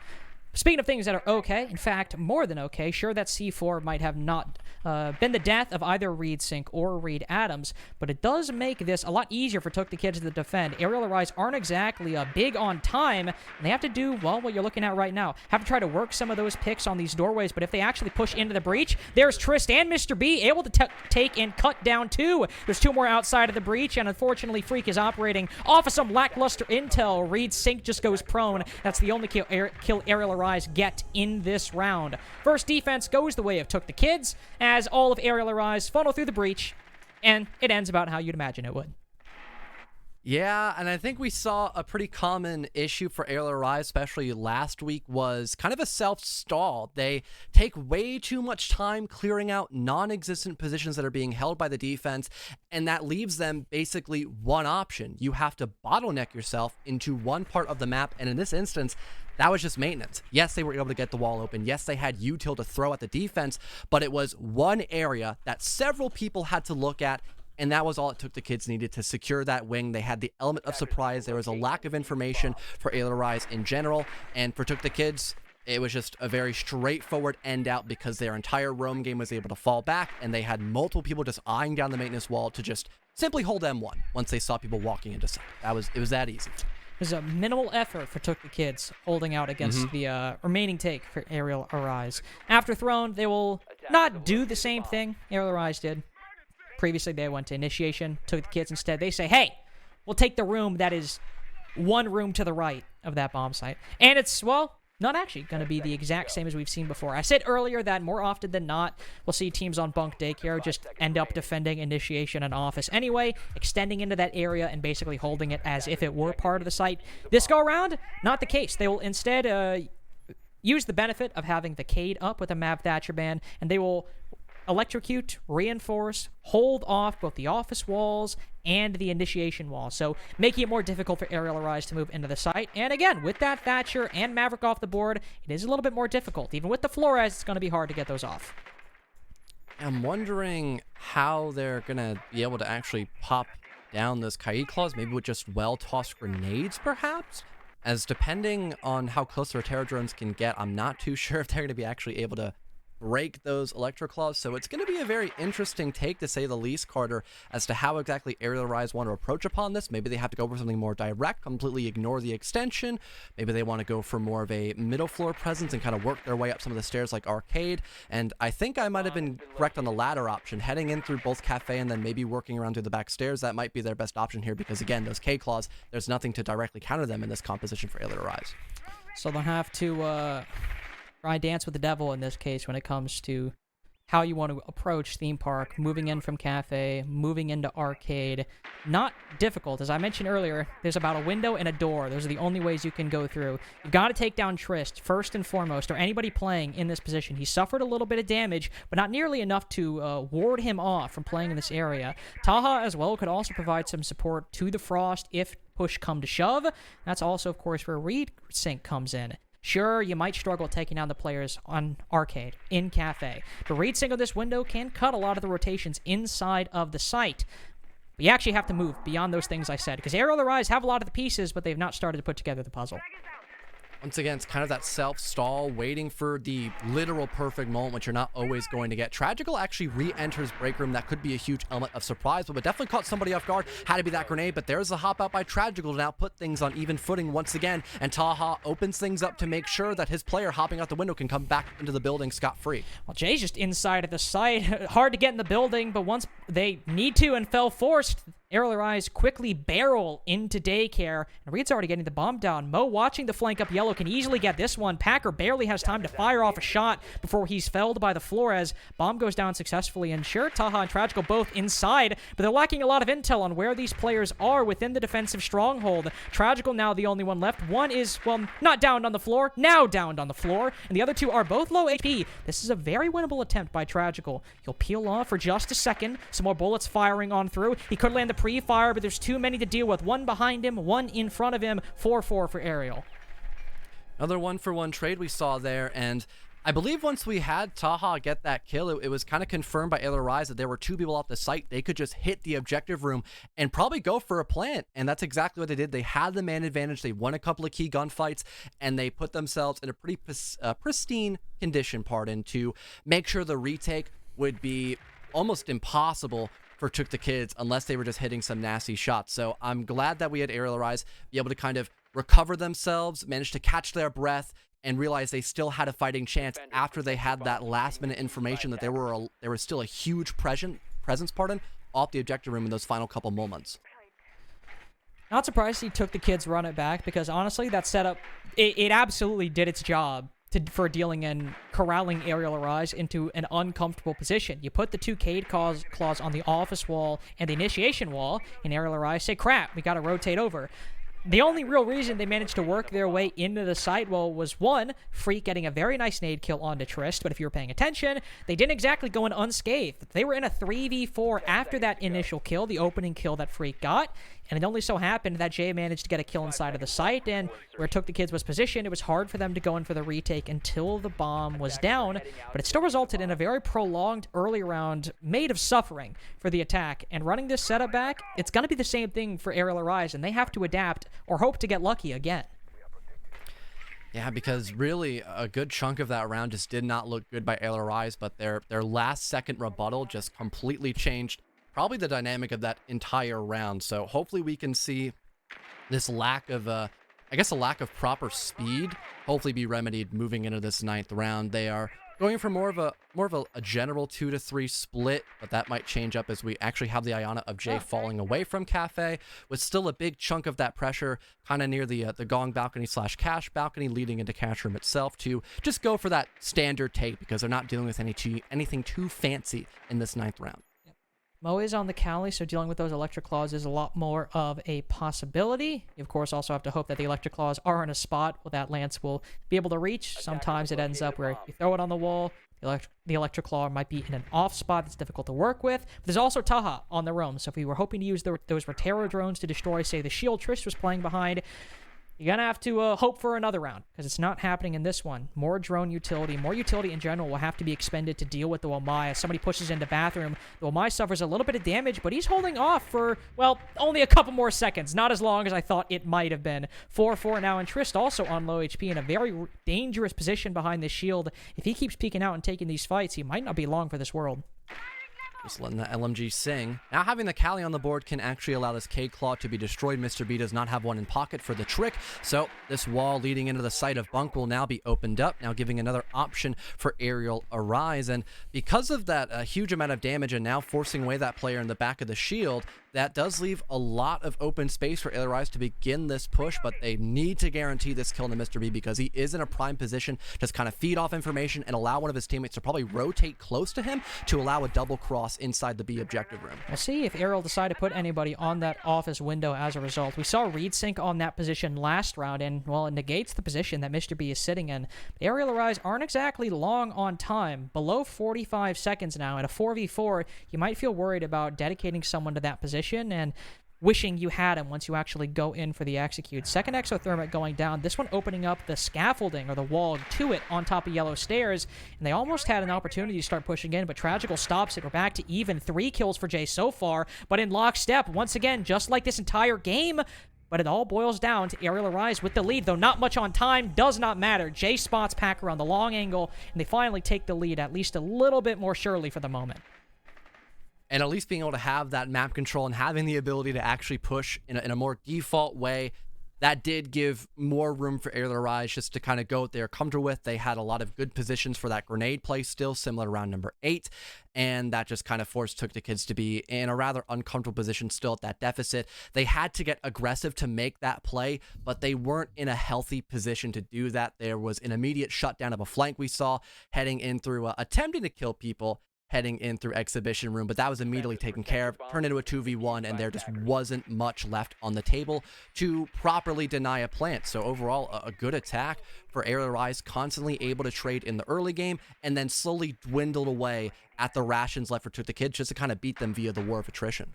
Speaking of things that are okay, in fact, more than okay, sure that C4 might have not been the death of either ReedSync or Reed Adams, but it does make this a lot easier for TookTheKids to defend. Arial Arise aren't exactly big on time, and they have to do, well, what you're looking at right now. Have to try to work some of those picks on these doorways, but if they actually push into the breach, there's Trist and Mr. B able to take and cut down 2. There's 2 more outside of the breach, and unfortunately, Freak is operating off of some lackluster intel. ReedSync just goes prone. That's the only kill Arial Arise get in this round. First defense goes the way of TookTheKids, as all of Arial Arise funnel through the breach, and it ends about how you'd imagine it would. Yeah, and I think we saw a pretty common issue for Arial Rise, especially last week, was kind of a self-stall. They take way too much time clearing out non-existent positions that are being held by the defense, and that leaves them basically one option. You have to bottleneck yourself into one part of the map, and in this instance, that was just maintenance. Yes, they were able to get the wall open. Yes, they had util to throw at the defense, but it was one area that several people had to look at, and that was all it took. The kids needed to secure that wing. They had the element of surprise. There was a lack of information for Arial Rise in general, and for TookTheKids, it was just a very straightforward end out because their entire roam game was able to fall back, and they had multiple people just eyeing down the maintenance wall to just simply hold M1 once they saw people walking into sight. It was that easy. There's a minimal effort for TookTheKids holding out against the remaining take for Arial Arise. After Throne, they will not do the same thing Arial Arise did. Previously, they went to initiation, TookTheKids instead. They say, hey, we'll take the room that is one room to the right of that bomb site. And it's, well, not actually going to be the exact same as we've seen before. I said earlier that more often than not, we'll see teams on Bunk Daycare just end up defending initiation and office anyway, extending into that area and basically holding it as if it were part of the site. This go around, not the case. They will instead use the benefit of having the Cade up with a Mav Thatcher band, and they will electrocute, reinforce, hold off both the office walls and the initiation wall, so making it more difficult for Arial Arise to move into the site. And again, with that Thatcher and Maverick off the board, it is a little bit more difficult. Even with the Flores, it's going to be hard to get those off. I'm wondering how they're going to be able to actually pop down those Kaid claws, maybe with just well-tossed grenades, perhaps? As depending on how close their terror drones can get, I'm not too sure if they're going to be actually able to break those electro claws. So it's going to be a very interesting take, to say the least, Carter, as to how exactly Arial Rise want to approach upon this. Maybe they have to go for something more direct, completely ignore the extension. Maybe they want to go for more of a middle floor presence and kind of work their way up some of the stairs like Arcade. And I think I might have been correct on the latter option, heading in through both Cafe and then maybe working around through the back stairs. That might be their best option here, because again, those K claws, there's nothing to directly counter them in this composition for Arial Rise. So they'll have to try dance with the devil in this case when it comes to how you want to approach Theme Park, moving in from Cafe, moving into Arcade. Not difficult. As I mentioned earlier, there's about a window and a door. Those are the only ways you can go through. You've got to take down Trist, first and foremost, or anybody playing in this position. He suffered a little bit of damage, but not nearly enough to ward him off from playing in this area. Taha, as well, could also provide some support to the Frost if push come to shove. That's also, of course, where Reed Sync comes in. Sure, you might struggle taking down the players on Arcade, in Cafe, but Reed Sync of this window can cut a lot of the rotations inside of the site. But you actually have to move beyond those things I said, because Arial Rise have a lot of the pieces, but they've not started to put together the puzzle. Once again, it's kind of that self-stall, waiting for the literal perfect moment, which you're not always going to get. Tragical actually re-enters Break Room. That could be a huge element of surprise, but definitely caught somebody off guard. Had to be that grenade, but there's a hop out by Tragical to now put things on even footing once again, and Taha opens things up to make sure that his player hopping out the window can come back into the building scot-free. Well, Jay's just inside of the site. Hard to get in the building, but once they need to and fell forced, Arial Rise quickly barrel into Daycare, and Reed's already getting the bomb down. Mo, watching the flank up yellow, can easily get this one. Packer barely has time to fire off a shot before he's felled by the Flores. Bomb goes down successfully, and sure, Taha and Tragical both inside, but they're lacking a lot of intel on where these players are within the defensive stronghold. Tragical now the only one left. One is, well, not downed on the floor, now downed on the floor, and the other two are both low HP. This is a very winnable attempt by Tragical. He'll peel off for just a second. Some more bullets firing on through. He could land the pre-fire, but there's too many to deal with. One behind him, one in front of him. 4-4 for Arial. Another one-for-one trade we saw there, and I believe once we had Taha get that kill, it was kind of confirmed by Arial Rise that there were two people off the site. They could just hit the objective room and probably go for a plant, and that's exactly what they did. They had the man advantage. They won a couple of key gunfights, and they put themselves in a pretty pristine condition, to make sure the retake would be almost impossible for TookTheKids unless they were just hitting some nasty shots. So I'm glad that we had Arial Rise be able to kind of recover themselves, manage to catch their breath, and realize they still had a fighting chance after they had that last-minute information that there was still a huge presence off the objective room in those final couple moments. Not surprised he took the kids run it back, because honestly, that setup, it absolutely did its job for dealing and corralling Arial Arise into an uncomfortable position. You put the 2 Cade claws on the office wall and the initiation wall, and Arial Arise say, crap, we gotta rotate over. The only real reason they managed to work their way into the site wall was, one, Freak getting a very nice nade kill onto Trist, but if you were paying attention, they didn't exactly go in unscathed. They were in a 3v4 after that initial kill, the opening kill that Freak got, and it only so happened that Jay managed to get a kill inside of the site, and where TookTheKids was positioned, it was hard for them to go in for the retake until the bomb was down, but it still resulted in a very prolonged early round made of suffering for the attack, and running this setup back, it's going to be the same thing for Arial Arise, and they have to adapt or hope to get lucky again. Yeah, because really a good chunk of that round just did not look good by Arial Arise, but their last second rebuttal just completely changed probably the dynamic of that entire round. So hopefully we can see this lack of, I guess a lack of proper speed, hopefully be remedied moving into this 9th round. They are going for more of a general 2 to 3 split, but that might change up as we actually have the Iana of Jay falling away from Cafe, with still a big chunk of that pressure kind of near the Gong balcony / Cash balcony leading into Cash room itself to just go for that standard take because they're not dealing with anything too fancy in this 9th round. Mo is on the Cali, so dealing with those Electric Claws is a lot more of a possibility. You, of course, also have to hope that the Electric Claws are in a spot where that Lance will be able to reach. Sometimes it ends up where you throw it on the wall, the Electric Claw might be in an off spot that's difficult to work with. But there's also Taha on the roam, so if you were hoping to use those Rotero drones to destroy, say, the shield Trist was playing behind, you're going to have to hope for another round, because it's not happening in this one. More drone utility, more utility in general will have to be expended to deal with the Wamai. As somebody pushes into bathroom, the Wamai suffers a little bit of damage, but he's holding off for, well, only a couple more seconds. Not as long as I thought it might have been. 4-4 now, and Trist also on low HP in a very dangerous position behind this shield. If he keeps peeking out and taking these fights, he might not be long for this world. Just letting that LMG sing. Now having the Cali on the board can actually allow this K-Claw to be destroyed. Mr. B does not have one in pocket for the trick, so this wall leading into the site of Bunk will now be opened up, now giving another option for Arial Arise. And because of that huge amount of damage and now forcing away that player in the back of the shield, that does leave a lot of open space for Arial Arise to begin this push, but they need to guarantee this kill to Mr. B because he is in a prime position to just kind of feed off information and allow one of his teammates to probably rotate close to him to allow a double cross inside the B objective room. We'll see if Arial decide to put anybody on that office window as a result. We saw Reed Sync on that position last round, and, well, it negates the position that Mr. B is sitting in. Arial Arise aren't exactly long on time. Below 45 seconds now. In a 4v4, you might feel worried about dedicating someone to that position and wishing you had him once you actually go in for the execute. Second exothermic going down, this one opening up the scaffolding or the wall to it on top of yellow stairs, and they almost had an opportunity to start pushing in, but Tragical stops it. We're back to even 3 kills for Jay so far, but in lockstep, once again, just like this entire game, but it all boils down to Arial Arise with the lead, though not much on time, does not matter. Jay spots Packer on the long angle, and they finally take the lead, at least a little bit more surely for the moment. And at least being able to have that map control and having the ability to actually push in a more default way, that did give more room for Arial Arise just to kind of go what they're comfortable with. They had a lot of good positions for that grenade play still, similar to round number 8, and that just kind of forced TookTheKids to be in a rather uncomfortable position still at that deficit. They had to get aggressive to make that play, but they weren't in a healthy position to do that. There was an immediate shutdown of a flank we saw heading in through attempting to kill people, heading in through exhibition room, but that was immediately taken care of, turned into a 2v1, and there just wasn't much left on the table to properly deny a plant. So overall, a good attack for Arial Arise, constantly able to trade in the early game, and then slowly dwindled away at the rations left for TookTheKids just to kind of beat them via the war of attrition.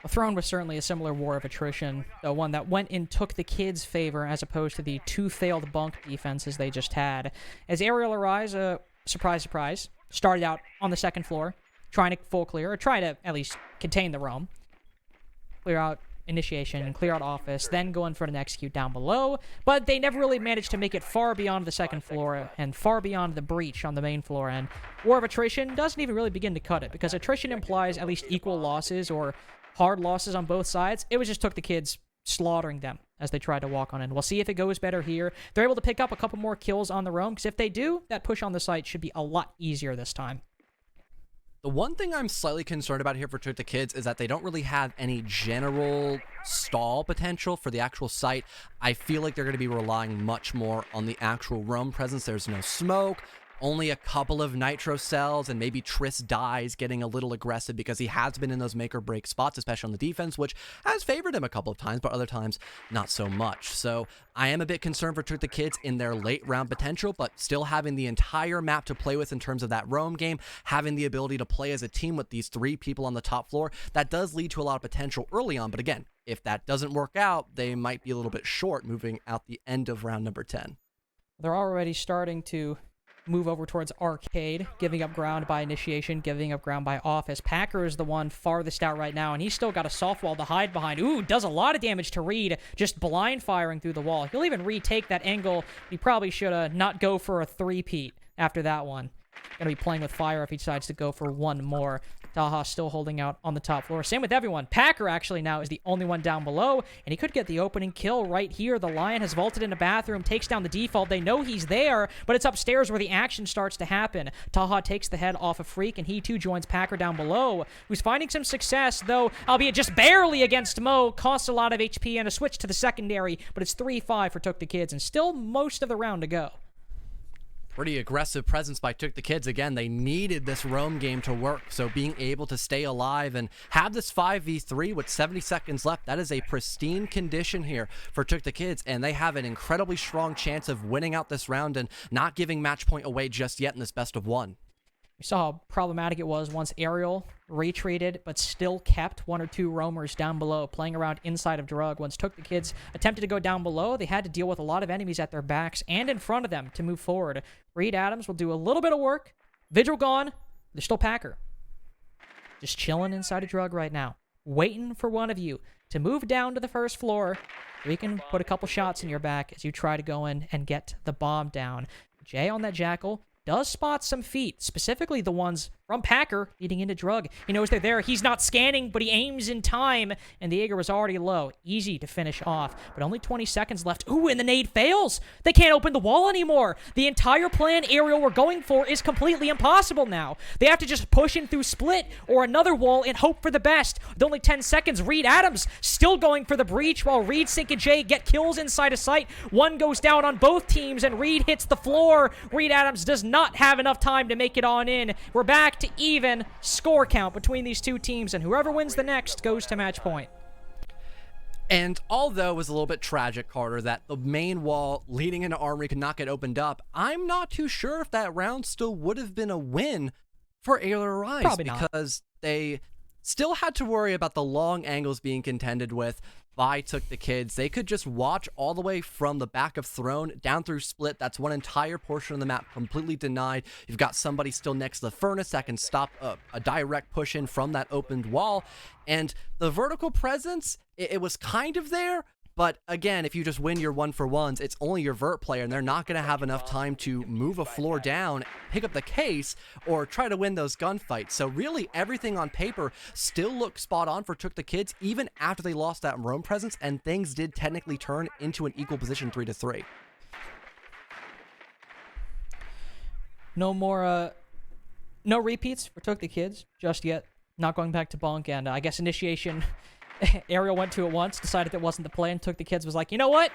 A Throne was certainly a similar war of attrition, the one that went in TookTheKids' favor as opposed to the 2 failed Bunk defenses they just had. As Arial Arise, surprise, surprise, started out on the second floor, trying to full clear, or trying to at least contain the roam. Clear out initiation and clear out office, then go in for an execute down below, but they never really managed to make it far beyond the second floor and far beyond the breach on the main floor, and War of Attrition doesn't even really begin to cut it, because attrition implies at least equal losses or hard losses on both sides. It was just TookTheKids slaughtering them as they tried to walk on in. We'll see if it goes better here. They're able to pick up a couple more kills on the roam, because if they do, that push on the site should be a lot easier this time. The one thing I'm slightly concerned about here for TookTheKids is that they don't really have any general stall potential for the actual site. I feel like they're going to be relying much more on the actual roam presence. There's no smoke, only a couple of nitro cells, and maybe Triss dies getting a little aggressive because he has been in those make or break spots, especially on the defense, which has favored him a couple of times, but other times not so much. So I am a bit concerned for TookTheKids in their late round potential, but still having the entire map to play with in terms of that roam game, having the ability to play as a team with these 3 people on the top floor, that does lead to a lot of potential early on. But again, if that doesn't work out, they might be a little bit short moving out the end of round number 10. They're already starting to move over towards arcade, giving up ground by initiation, giving up ground by office. Packer is the one farthest out right now, and he's still got a soft wall to hide behind. Ooh, does a lot of damage to Reed, just blind firing through the wall. He'll even retake that angle. He probably should not go for a 3-peat after that one. Gonna be playing with fire if he decides to go for one more. Taha still holding out on the top floor. Same with everyone. Packer actually now is the only one down below, and he could get the opening kill right here. The Lion has vaulted in a bathroom, takes down the default. They know he's there, but it's upstairs where the action starts to happen. Taha takes the head off of Freak, and he too joins Packer down below, who's finding some success, though, albeit just barely against Mo. Costs a lot of HP and a switch to the secondary, but it's 3-5 for TookTheKids, and still most of the round to go. Pretty aggressive presence by TookTheKids. Again, they needed this roam game to work, so being able to stay alive and have this 5v3 with 70 seconds left, that is a pristine condition here for TookTheKids, and they have an incredibly strong chance of winning out this round and not giving match point away just yet in this best of 1. We saw how problematic it was once Arial retreated, but still kept 1 or 2 roamers down below, playing around inside of Drug. Once TookTheKids attempted to go down below, they had to deal with a lot of enemies at their backs and in front of them to move forward. Reed Adams will do a little bit of work. Vigil gone. There's still Packer. Just chilling inside of Drug right now, waiting for one of you to move down to the first floor. We can put a couple shots in your back as you try to go in and get the bomb down. Jay on that Jackal does spot some feet, specifically the ones from Packer leading into Drug. He knows they're there. He's not scanning, but he aims in time, and the Jaeger was already low. Easy to finish off, but only 20 seconds left. Ooh, and the nade fails. They can't open the wall anymore. The entire plan Arial were going for is completely impossible now. They have to just push in through split or another wall and hope for the best. With only 10 seconds, Reed Adams still going for the breach while Reed, Sink, and Jay get kills inside of sight. One goes down on both teams, and Reed hits the floor. Reed Adams does not have enough time to make it on in. We're back to even score count between these two teams, and whoever wins the next goes to match point. And although it was a little bit tragic, Carter, that the main wall leading into Armory could not get opened up, I'm not too sure if that round still would have been a win for Arial Rise. Probably not. Because they still had to worry about the long angles being contended with by TookTheKids. They could just watch all the way from the back of Throne down through Split. That's one entire portion of the map completely denied. You've got somebody still next to the furnace that can stop a direct push in from that opened wall. And the vertical presence, it was kind of there. But again, if you just win your 1-for-1s, it's only your vert player, and they're not going to have enough time to move a floor down, pick up the case, or try to win those gunfights. So really, everything on paper still looks spot on for TookTheKids, even after they lost that roam presence, and things did technically turn into an equal position 3-3. No more, no repeats for TookTheKids just yet. Not going back to Bunk, and I guess initiation. Arial went to it once, decided that wasn't the play, and TookTheKids was like, you know what?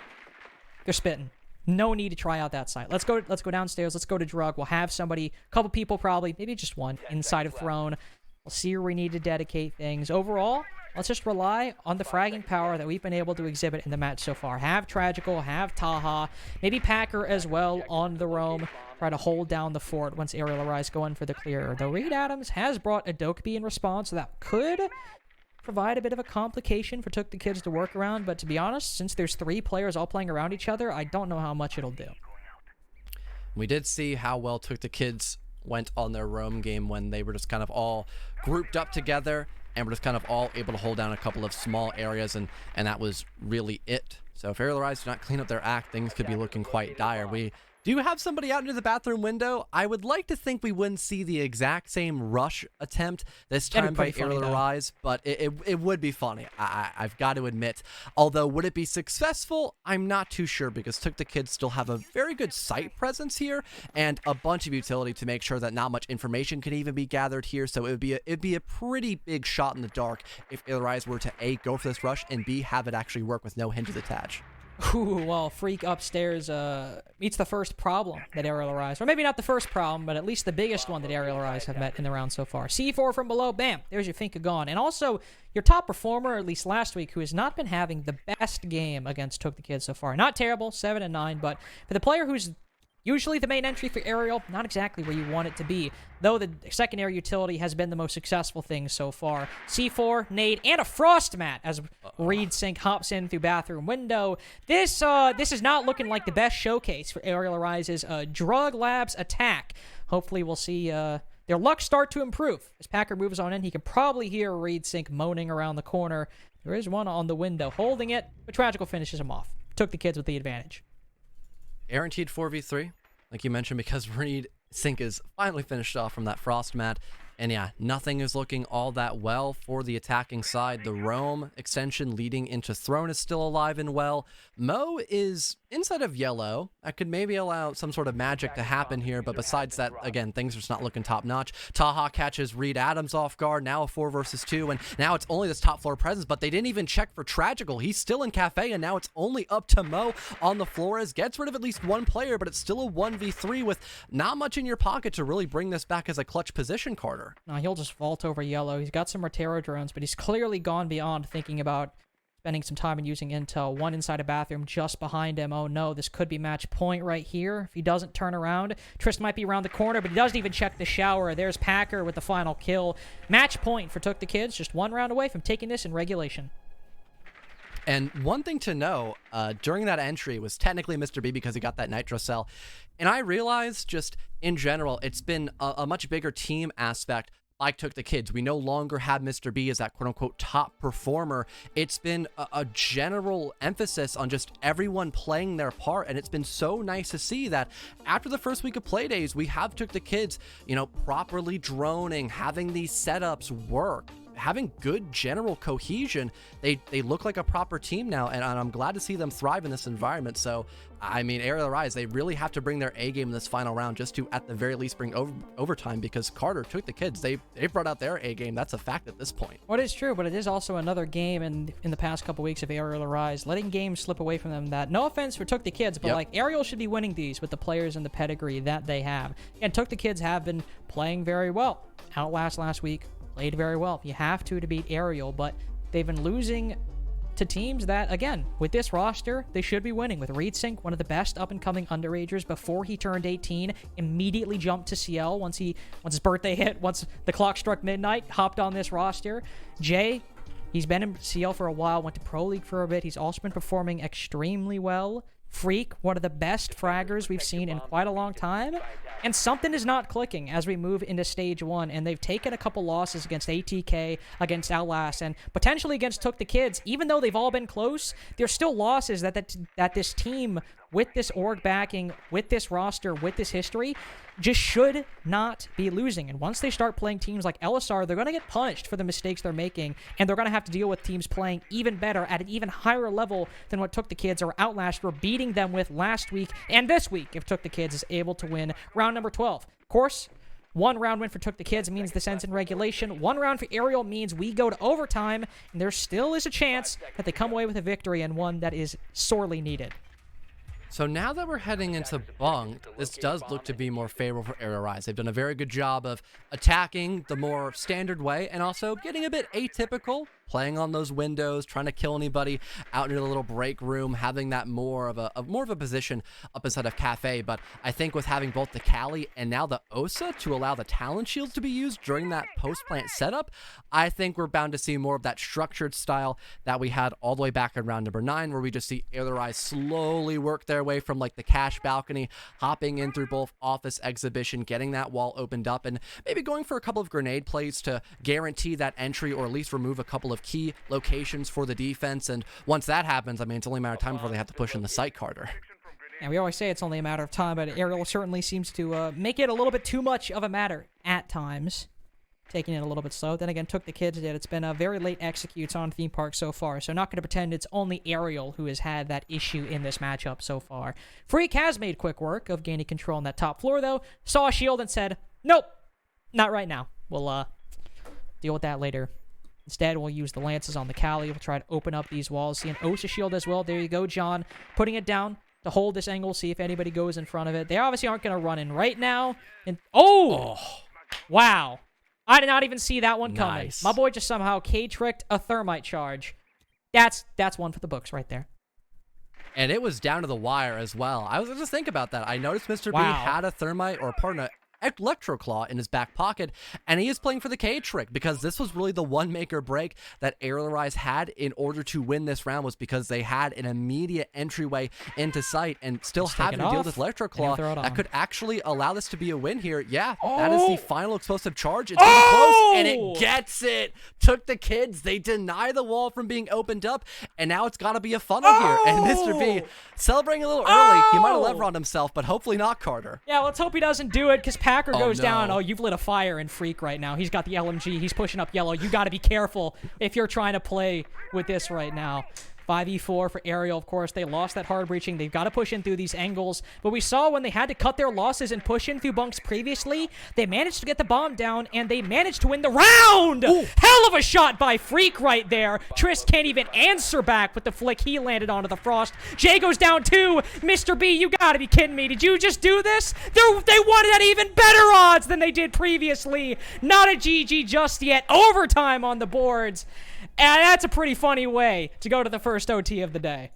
They're spitting. No need to try out that site. Let's go downstairs. Let's go to Drug. We'll have somebody, a couple people probably, maybe just one, inside of Throne. We'll see where we need to dedicate things. Overall, let's just rely on the fragging power that we've been able to exhibit in the match so far. Have Tragical, have Taha, maybe Packer as well on the roam. Try to hold down the fort once Arial Arise go in for the clear. Though Reed Adams has brought a Dokkaebi in response, so that could provide a bit of a complication for TookTheKids to work around, but to be honest, since there's 3 players all playing around each other, I don't know how much it'll do. We did see how well TookTheKids went on their roam game when they were just kind of all grouped up together and were just kind of all able to hold down a couple of small areas, and that was really it. So if Arial Rise do not clean up their act, things could be looking quite dire. We Do you have somebody out near the bathroom window? I would like to think we wouldn't see the exact same rush attempt this That'd time be by pretty funny, Arial though. Rise, but it would be funny. I've got to admit. Although, would it be successful? I'm not too sure because TookTheKids still have a very good site presence here and a bunch of utility to make sure that not much information can even be gathered here. So it'd be a pretty big shot in the dark if Arial Rise were to A, go for this rush, and B, have it actually work with no hinges attached. Ooh, well, Freak upstairs meets the first problem that Arial Rise, or maybe not the first problem, but at least the biggest one that Arial Rise have met in the round so far. C4 from below, bam, there's your Finka gone. And also, your top performer, at least last week, who has not been having the best game against TookTheKids so far. Not terrible, 7-9, but for the player who's usually the main entry for Arial, not exactly where you want it to be, though the secondary utility has been the most successful thing so far. C4, nade, and a frost mat as Reed Sink hops in through bathroom window. This is not looking like the best showcase for Arial Rise's Drug Labs attack. Hopefully we'll see their luck start to improve. As Packer moves on in, he can probably hear Reed Sink moaning around the corner. There is one on the window holding it, but Tragical finishes him off. TookTheKids with the advantage. Guaranteed 4v3, like you mentioned, because Reed Sink is finally finished off from that frost mat. And yeah, nothing is looking all that well for the attacking side. The roam extension leading into Throne is still alive and well. Mo is inside of yellow. That could maybe allow some sort of magic to happen here, but besides that, again, things are just not looking top-notch. Taha catches Reed Adams off guard, now a 4 versus 2, and now it's only this top-floor presence, but they didn't even check for Tragical. He's still in Cafe, and now it's only up to Mo on the floor as gets rid of at least one player, but it's still a 1v3 with not much in your pocket to really bring this back as a clutch position, Carter. No, he'll just vault over yellow. He's got some Rotero drones, but he's clearly gone beyond thinking about spending some time and using intel. One inside a bathroom just behind him. Oh no, this could be match point right here. If he doesn't turn around, Trist might be around the corner, but he doesn't even check the shower. There's Packer with the final kill. Match point for TookTheKids, just one round away from taking this in regulation. And one thing to know, during that entry was technically Mr. B because he got that Nitro Cell. And I realized just in general, it's been a much bigger team aspect. Like TookTheKids, we no longer have Mr. B as that quote-unquote top performer. It's been a general emphasis on just everyone playing their part, and it's been so nice to see that after the first week of Playdays, we have TookTheKids, properly droning, having these setups work, having good general cohesion. They look like a proper team now, and I'm glad to see them thrive in this environment. So, I mean, Arial Rise, they really have to bring their A game in this final round just to, at the very least, bring overtime, because Carter TookTheKids, they brought out their A game. That's a fact at this point. Well, it is true, but it is also another game in the past couple weeks of Arial Rise, letting games slip away from them that, no offense for TookTheKids, but like Arial should be winning these with the players and the pedigree that they have. And TookTheKids have been playing very well. Outlast last week, played very well. You have to beat Arial, but they've been losing to teams that, again, with this roster, they should be winning. With Reed Sink, one of the best up-and-coming underagers before he turned 18, immediately jumped to CL once his birthday hit, once the clock struck midnight, hopped on this roster. Jay, he's been in CL for a while, went to Pro League for a bit. He's also been performing extremely well. Freak, one of the best fraggers we've seen in quite a long time. And something is not clicking as we move into Stage 1, and they've taken a couple losses against ATK, against Outlast, and potentially against TookTheKids. Even though they've all been close, there's still losses that this team, with this org backing, with this roster, with this history, just should not be losing. And once they start playing teams like LSR, they're going to get punished for the mistakes they're making, and they're going to have to deal with teams playing even better at an even higher level than what TookTheKids or Outlast were beating them with last week and this week if TookTheKids is able to win round number 12. Of course, one round win for TookTheKids means this ends in regulation. One round for Arial means we go to overtime, and there still is a chance that they come away with a victory, and one that is sorely needed. So now that we're heading into Bunk, this does look to be more favorable for Arial Rise. They've done a very good job of attacking the more standard way and also getting a bit atypical, playing on those windows, trying to kill anybody out in a little break room, having that more of a position up inside of Cafe. But I think with having both the Cali and now the Osa to allow the talent shields to be used during that post-plant setup, I think we're bound to see more of that structured style that we had all the way back in round number 9, where we just see Arial Rise slowly work their way from like the cash balcony, hopping in through both office exhibition, getting that wall opened up, and maybe going for a couple of grenade plays to guarantee that entry or at least remove a couple of key locations for the defense. And once that happens, I mean, it's only a matter of time before they have to push in the site, Carter. And we always say it's only a matter of time, but Arial certainly seems to make it a little bit too much of a matter at times. Taking it a little bit slow. Then again, TookTheKids did. It's been a very late executes on Theme Park so far, so not going to pretend it's only Arial who has had that issue in this matchup so far. Freak has made quick work of gaining control on that top floor, though. Saw a shield and said, nope, not right now. We'll deal with that later. Instead, we'll use the lances on the Cali. We'll try to open up these walls. See an OSHA shield as well. There you go, John. Putting it down to hold this angle, see if anybody goes in front of it. They obviously aren't going to run in right now. And oh! Wow. I did not even see that one coming. Nice. My boy just somehow K-tricked a thermite charge. That's one for the books right there. And it was down to the wire as well. I was just thinking about that. I noticed Mr. B had a thermite, or pardon, Electro Claw in his back pocket, and he is playing for the K trick because this was really the one make or break that Arial had in order to win this round, was because they had an immediate entryway into sight, and still having to deal with Electro Claw that could actually allow this to be a win here. Yeah, that is the final explosive charge. It's really close, and it gets it. TookTheKids, they deny the wall from being opened up, and now it's got to be a funnel here. And Mr. B celebrating a little early. He might have levered on himself, but hopefully not, Carter. Yeah, let's hope he doesn't do it, because Packer goes down. Oh, you've lit a fire in Freak right now. He's got the LMG. He's pushing up yellow. You got to be careful if you're trying to play with this right now. 5v4 for Arial, of course. They lost that hard breaching. They've got to push in through these angles. But we saw when they had to cut their losses and push in through bunks previously, they managed to get the bomb down, and they managed to win the round! Ooh. Hell of a shot by Freak right there. Triss can't even answer back with the flick he landed onto the Frost. Jay goes down too. Mr. B, you got to be kidding me. Did you just do this? They won it at even better odds than they did previously. Not a GG just yet. Overtime on the boards. And that's a pretty funny way to go to the first OT of the day.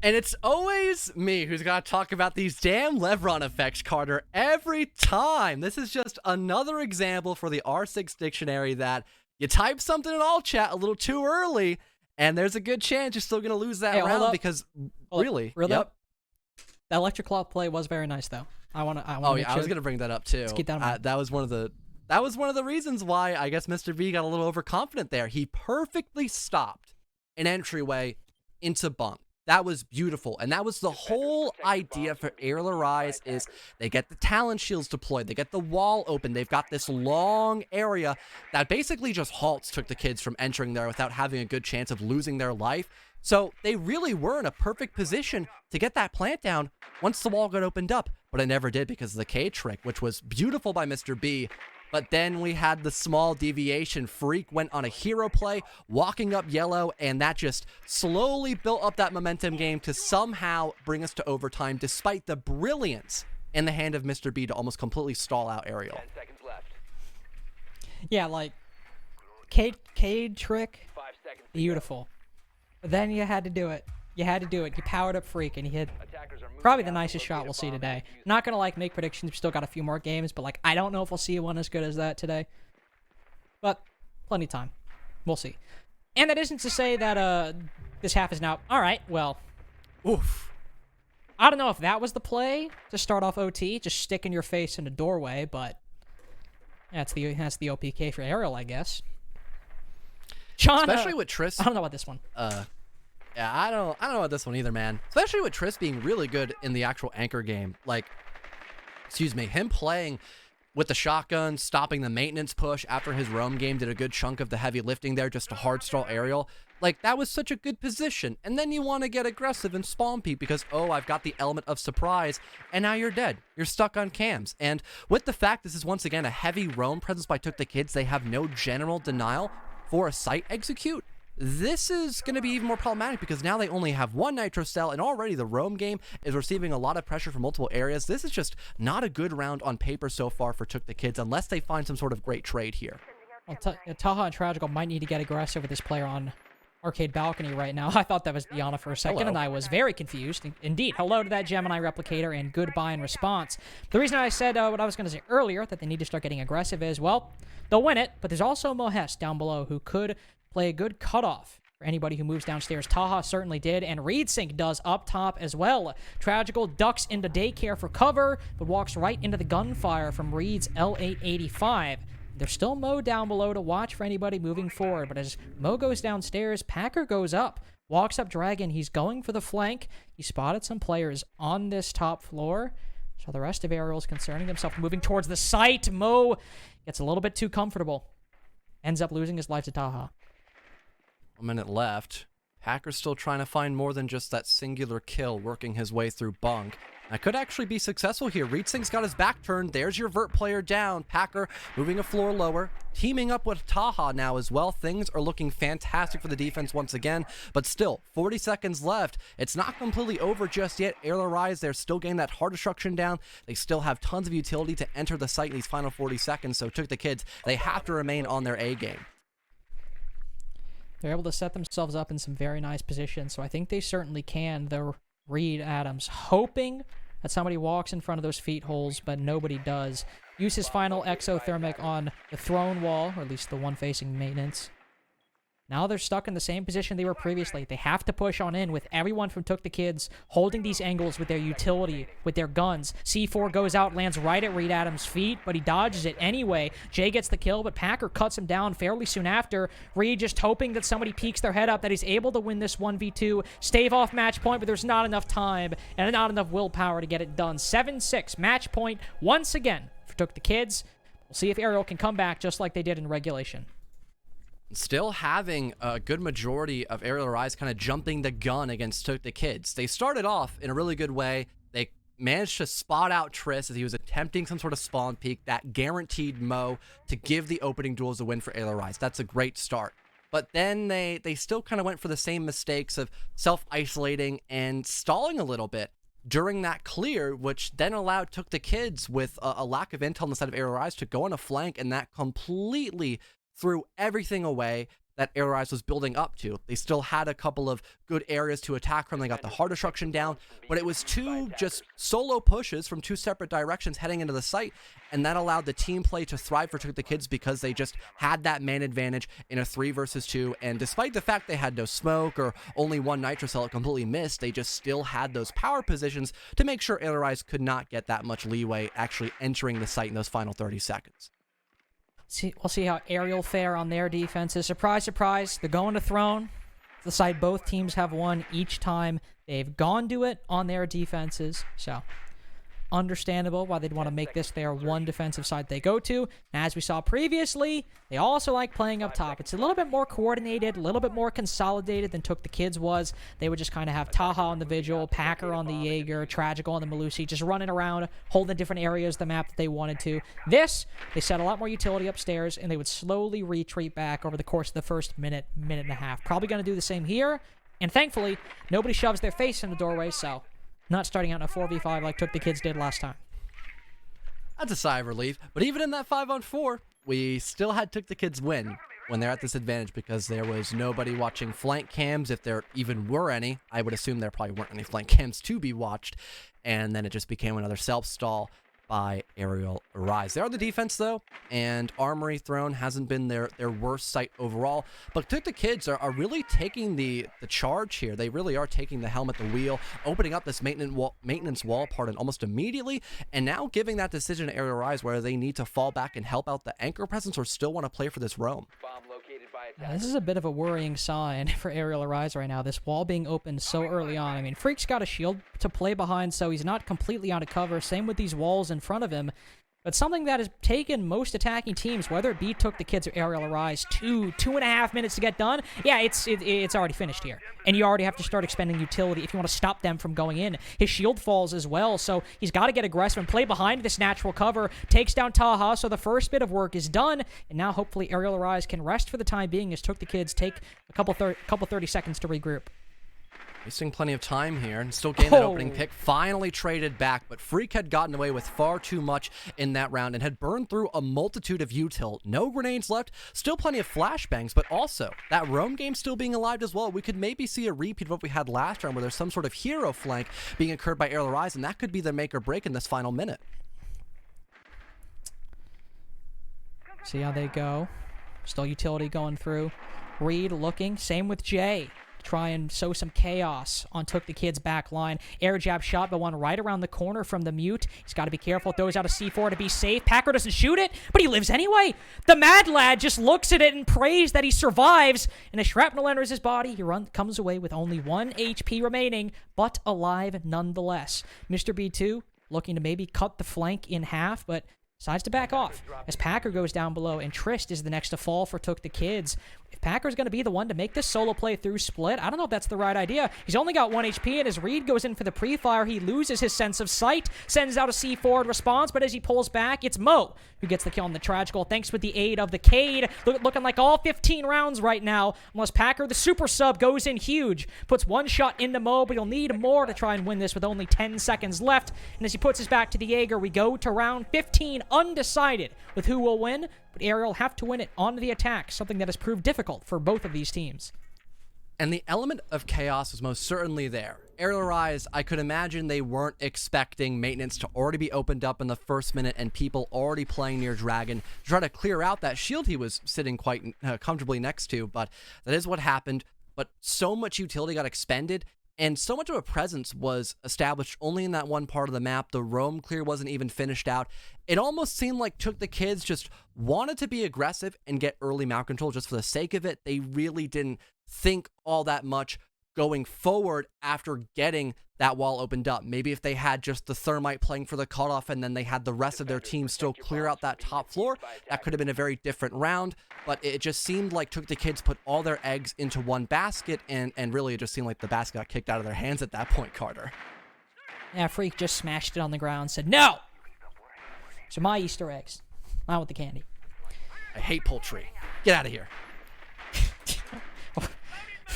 And it's always me who's got to talk about these damn Levron effects, Carter, every time. This is just another example for the R6 dictionary that you type something in all chat a little too early, and there's a good chance you're still going to lose that round because, really? That Electric Claw play was very nice, though. I want to. I was going to bring that up, too. Let's keep that in mind. That was one of the reasons why I guess Mr. V got a little overconfident there. He perfectly stopped an entryway into Bunk. That was beautiful. And that was the whole idea for Arial Arise, is they get the talent shields deployed. They get the wall open. They've got this long area that basically just halts TookTheKids from entering there without having a good chance of losing their life. So they really were in a perfect position to get that plant down once the wall got opened up. But it never did because of the K trick, which was beautiful by Mr. B. But then we had the small deviation. Freak went on a hero play, walking up yellow, and that just slowly built up that momentum game to somehow bring us to overtime, despite the brilliance in the hand of Mr. B to almost completely stall out Arial. 10 seconds left. Yeah, like, Cade trick, 5 seconds. beautiful. But then you had to do it. You had to do it. You powered up Freak, and you hit Attackers are moving probably the out. nicest shot we'll see today. Not gonna make predictions. We've still got a few more games, but I don't know if we'll see one as good as that today. But plenty of time. We'll see. And that isn't to say that this half is now. All right. Well, Oof. I don't know if that was the play to start off OT, just sticking your face in a doorway, but that's the OPK for Arial, I guess. John, especially with Triss. I don't know about this one. Yeah, I don't know about this one either, man. Especially with Triss being really good in the actual anchor game. Him playing with the shotgun, stopping the maintenance push after his roam game, did a good chunk of the heavy lifting there just to hard stall Arial. That was such a good position. And then you want to get aggressive and spawn peek because, oh, I've got the element of surprise, and now you're dead. You're stuck on cams. And with the fact this is once again a heavy roam presence by TookTheKids, they have no general denial for a site execute. This is going to be even more problematic because now they only have one Nitro Cell, and already the roam game is receiving a lot of pressure from multiple areas. This is just not a good round on paper so far for TookTheKids unless they find some sort of great trade here. Well, Taha and Tragical might need to get aggressive with this player on Arcade Balcony right now. I thought that was Diana for a second, and I was very confused. Indeed, hello to that Gemini Replicator, and goodbye in response. The reason I said what I was going to say earlier, that they need to start getting aggressive, is, well, they'll win it, but there's also Mohest down below who could play a good cutoff for anybody who moves downstairs. Taha certainly did, and ReedSync does up top as well. Tragical ducks into Daycare for cover, but walks right into the gunfire from Reed's L885. There's still Mo down below to watch for anybody moving forward, but as Mo goes downstairs, Packer goes up, walks up Dragon. He's going for the flank. He spotted some players on this top floor, so the rest of Arial's concerning himself, moving towards the site. Mo gets a little bit too comfortable, ends up losing his life to Taha. 1 minute left. Packer's still trying to find more than just that singular kill, working his way through Bunk. That could actually be successful here. Reedsing's got his back turned. There's your vert player down. Packer moving a floor lower, teaming up with Taha now as well. Things are looking fantastic for the defense once again, but still, 40 seconds left. It's not completely over just yet. Arial Rise, they're still getting that hard destruction down. They still have tons of utility to enter the site in these final 40 seconds, so TookTheKids, they have to remain on their A game. They're able to set themselves up in some very nice positions, so I think they certainly can. They're Reed Adams hoping that somebody walks in front of those feet holes, but nobody does. Use his final exothermic on the throne wall, or at least the one facing maintenance. Now they're stuck in the same position they were previously. They have to push on in with everyone from TookTheKids holding these angles with their utility, with their guns. C4 goes out, lands right at Reed Adams' feet, but he dodges it anyway. Jay gets the kill, but Packer cuts him down fairly soon after. Reed just hoping that somebody peeks their head up, that he's able to win this 1v2, stave off match point, but there's not enough time and not enough willpower to get it done. 7-6, match point once again for TookTheKids. We'll see if Arial can come back just like they did in regulation. Still having a good majority of Arial Rise kind of jumping the gun against TookTheKids. They started off in a really good way. They managed to spot out Triss as he was attempting some sort of spawn peek. That guaranteed Mo to give the opening duels a win for Arial Rise. That's a great start. But then they still kind of went for the same mistakes of self-isolating and stalling a little bit during that clear, which then allowed TookTheKids with a lack of intel on the side of Arial Rise to go on a flank, and that completely threw everything away that Arial Rise was building up to. They still had a couple of good areas to attack from. They got the hard destruction down, but it was two just solo pushes from two separate directions heading into the site, and that allowed the team play to thrive for TookTheKids because they just had that man advantage in a 3 versus 2, and despite the fact they had no smoke or only one nitro cell completely missed, they just still had those power positions to make sure Arial Rise could not get that much leeway actually entering the site in those final 30 seconds. We'll see how Arial fare on their defenses. Surprise, surprise, they're going to Throne. The side both teams have won each time they've gone to it on their defenses. So, understandable why they'd want to make this their one defensive side they go to. And as we saw previously, they also like playing up top. It's a little bit more coordinated, a little bit more consolidated than TookTheKids was. They would just kind of have Taha on the Vigil, Packer on the Jaeger, Tragical on the Malusi, just running around, holding different areas of the map that they wanted to. This, they set a lot more utility upstairs, and they would slowly retreat back over the course of the first minute and a half. Probably going to do the same here, and thankfully, nobody shoves their face in the doorway, so not starting out in a 4v5 like TookTheKids did last time. That's a sigh of relief. But even in that 5-on-4, we still had TookTheKids win when they're at this advantage because there was nobody watching flank cams, if there even were any. I would assume there probably weren't any flank cams to be watched. And then it just became another self-stall by Arial Rise. They're on the defense, though, and Armory Throne hasn't been their worst site overall. But TookTheKids are really taking the charge here. They really are taking the helm at the wheel, opening up this maintenance wall pardon, almost immediately, and now giving that decision to Arial Rise where they need to fall back and help out the anchor presence or still want to play for this roam. This is a bit of a worrying sign for Arial Rise right now, this wall being opened so early on. I mean, Freak's got a shield to play behind, so he's not completely out of cover. Same with these walls in front of him. But something that has taken most attacking teams, whether it be TookTheKids or Arial Rise, 2.5 minutes to get done. Yeah, it's already finished here. And you already have to start expending utility if you want to stop them from going in. His shield falls as well, so he's got to get aggressive and play behind this natural cover. Takes down Taha, so the first bit of work is done. And now hopefully Arial Rise can rest for the time being as TookTheKids take a couple 30 seconds to regroup. Wasting plenty of time here and still getting that opening pick. Finally traded back, but Freak had gotten away with far too much in that round and had burned through a multitude of util. No grenades left, still plenty of flashbangs, but also that roam game still being alive as well. We could maybe see a repeat of what we had last round where there's some sort of hero flank being incurred by Arial Rise, and that could be the make or break in this final minute. See how they go. Still utility going through. Reed looking. Same with Jay. try and sow some chaos on TookTheKids' back line. Air jab shot, the one right around the corner from the mute. He's got to be careful. Throws out a C4 to be safe. Packer doesn't shoot it, but he lives anyway. The mad lad just looks at it and prays that he survives, and a shrapnel enters his body. He comes away with only 1 HP remaining, but alive nonetheless. Mr. B2 looking to maybe cut the flank in half, but decides to back off as Packer goes down below, and Trist is the next to fall for TookTheKids. If Packer's going to be the one to make this solo play through split, I don't know if that's the right idea. He's only got 1 HP, and as Reed goes in for the pre-fire, he loses his sense of sight, sends out a C4 in response, but as he pulls back, it's Mo who gets the kill on the Tragical, thanks with the aid of the Cade. Looking like all 15 rounds right now, unless Packer, the super sub, goes in huge. Puts 1 shot into Mo, but he'll need more to try and win this with only 10 seconds left. And as he puts his back to the Jaeger, we go to round 15, undecided with who will win, but Arial have to win it on the attack, something that has proved difficult for both of these teams. And the element of chaos was most certainly there. Arial Rise, I could imagine they weren't expecting maintenance to already be opened up in the first minute and people already playing near Dragon to try to clear out that shield he was sitting quite comfortably next to, but that is what happened. But so much utility got expended, and so much of a presence was established only in that one part of the map. The roam clear wasn't even finished out. It almost seemed like TookTheKids just wanted to be aggressive and get early map control just for the sake of it. They really didn't think all that much going forward after getting that wall opened up. Maybe if they had just the Thermite playing for the cutoff and then they had the rest of their team still clear out that top floor, that could have been a very different round. But it just seemed like TookTheKids put all their eggs into one basket, and really it just seemed like the basket got kicked out of their hands at that point, Carter. Yeah, Freak just smashed it on the ground, said, "No! So my Easter eggs. Not with the candy." I hate poultry. Get out of here.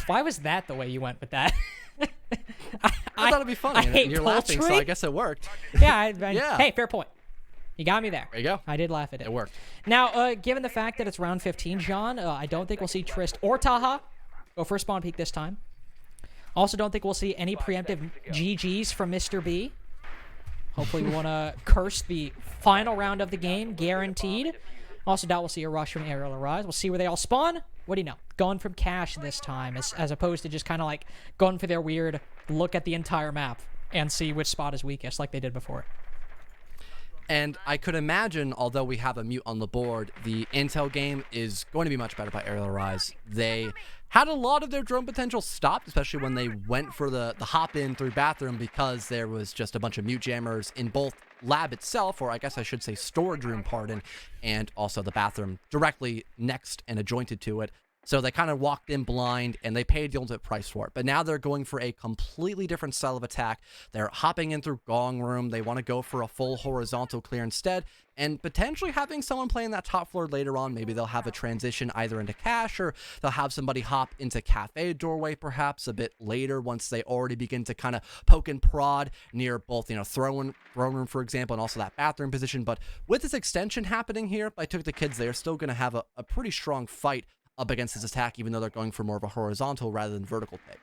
Why was that the way you went with that? I thought it'd be funny. And you're laughing, so I guess it worked. Yeah, Yeah. Hey, fair point. You got me there. There you go. I did laugh at it. It worked. Now, given the fact that it's round 15, John, I don't think we'll see Trist or Taha go for a spawn peek this time. Also, don't think we'll see any preemptive GGs from Mr. B. Hopefully, we want to curse the final round of the game, guaranteed. Also, doubt we'll see a rush from Arial Arise. We'll see where they all spawn. What do you know? Going from cash this time, as opposed to just kind of like going for their weird look at the entire map and see which spot is weakest, like they did before. And I could imagine, although we have a mute on the board, the intel game is going to be much better by Arial Rise. They had a lot of their drone potential stopped, especially when they went for the hop in through bathroom, because there was just a bunch of mute jammers in both lab itself, or I guess I should say storage room, pardon, and also the bathroom directly next and adjointed to it. So they kind of walked in blind, and they paid the ultimate price for it. But now they're going for a completely different style of attack. They're hopping in through Gong Room. They want to go for a full horizontal clear instead, and potentially having someone playing that top floor later on. Maybe they'll have a transition either into cache, or they'll have somebody hop into cafe doorway perhaps a bit later once they already begin to kind of poke and prod near both, throne room, for example, and also that bathroom position. But with this extension happening here by TookTheKids, they're still going to have a pretty strong fight up against this attack, even though they're going for more of a horizontal rather than vertical take.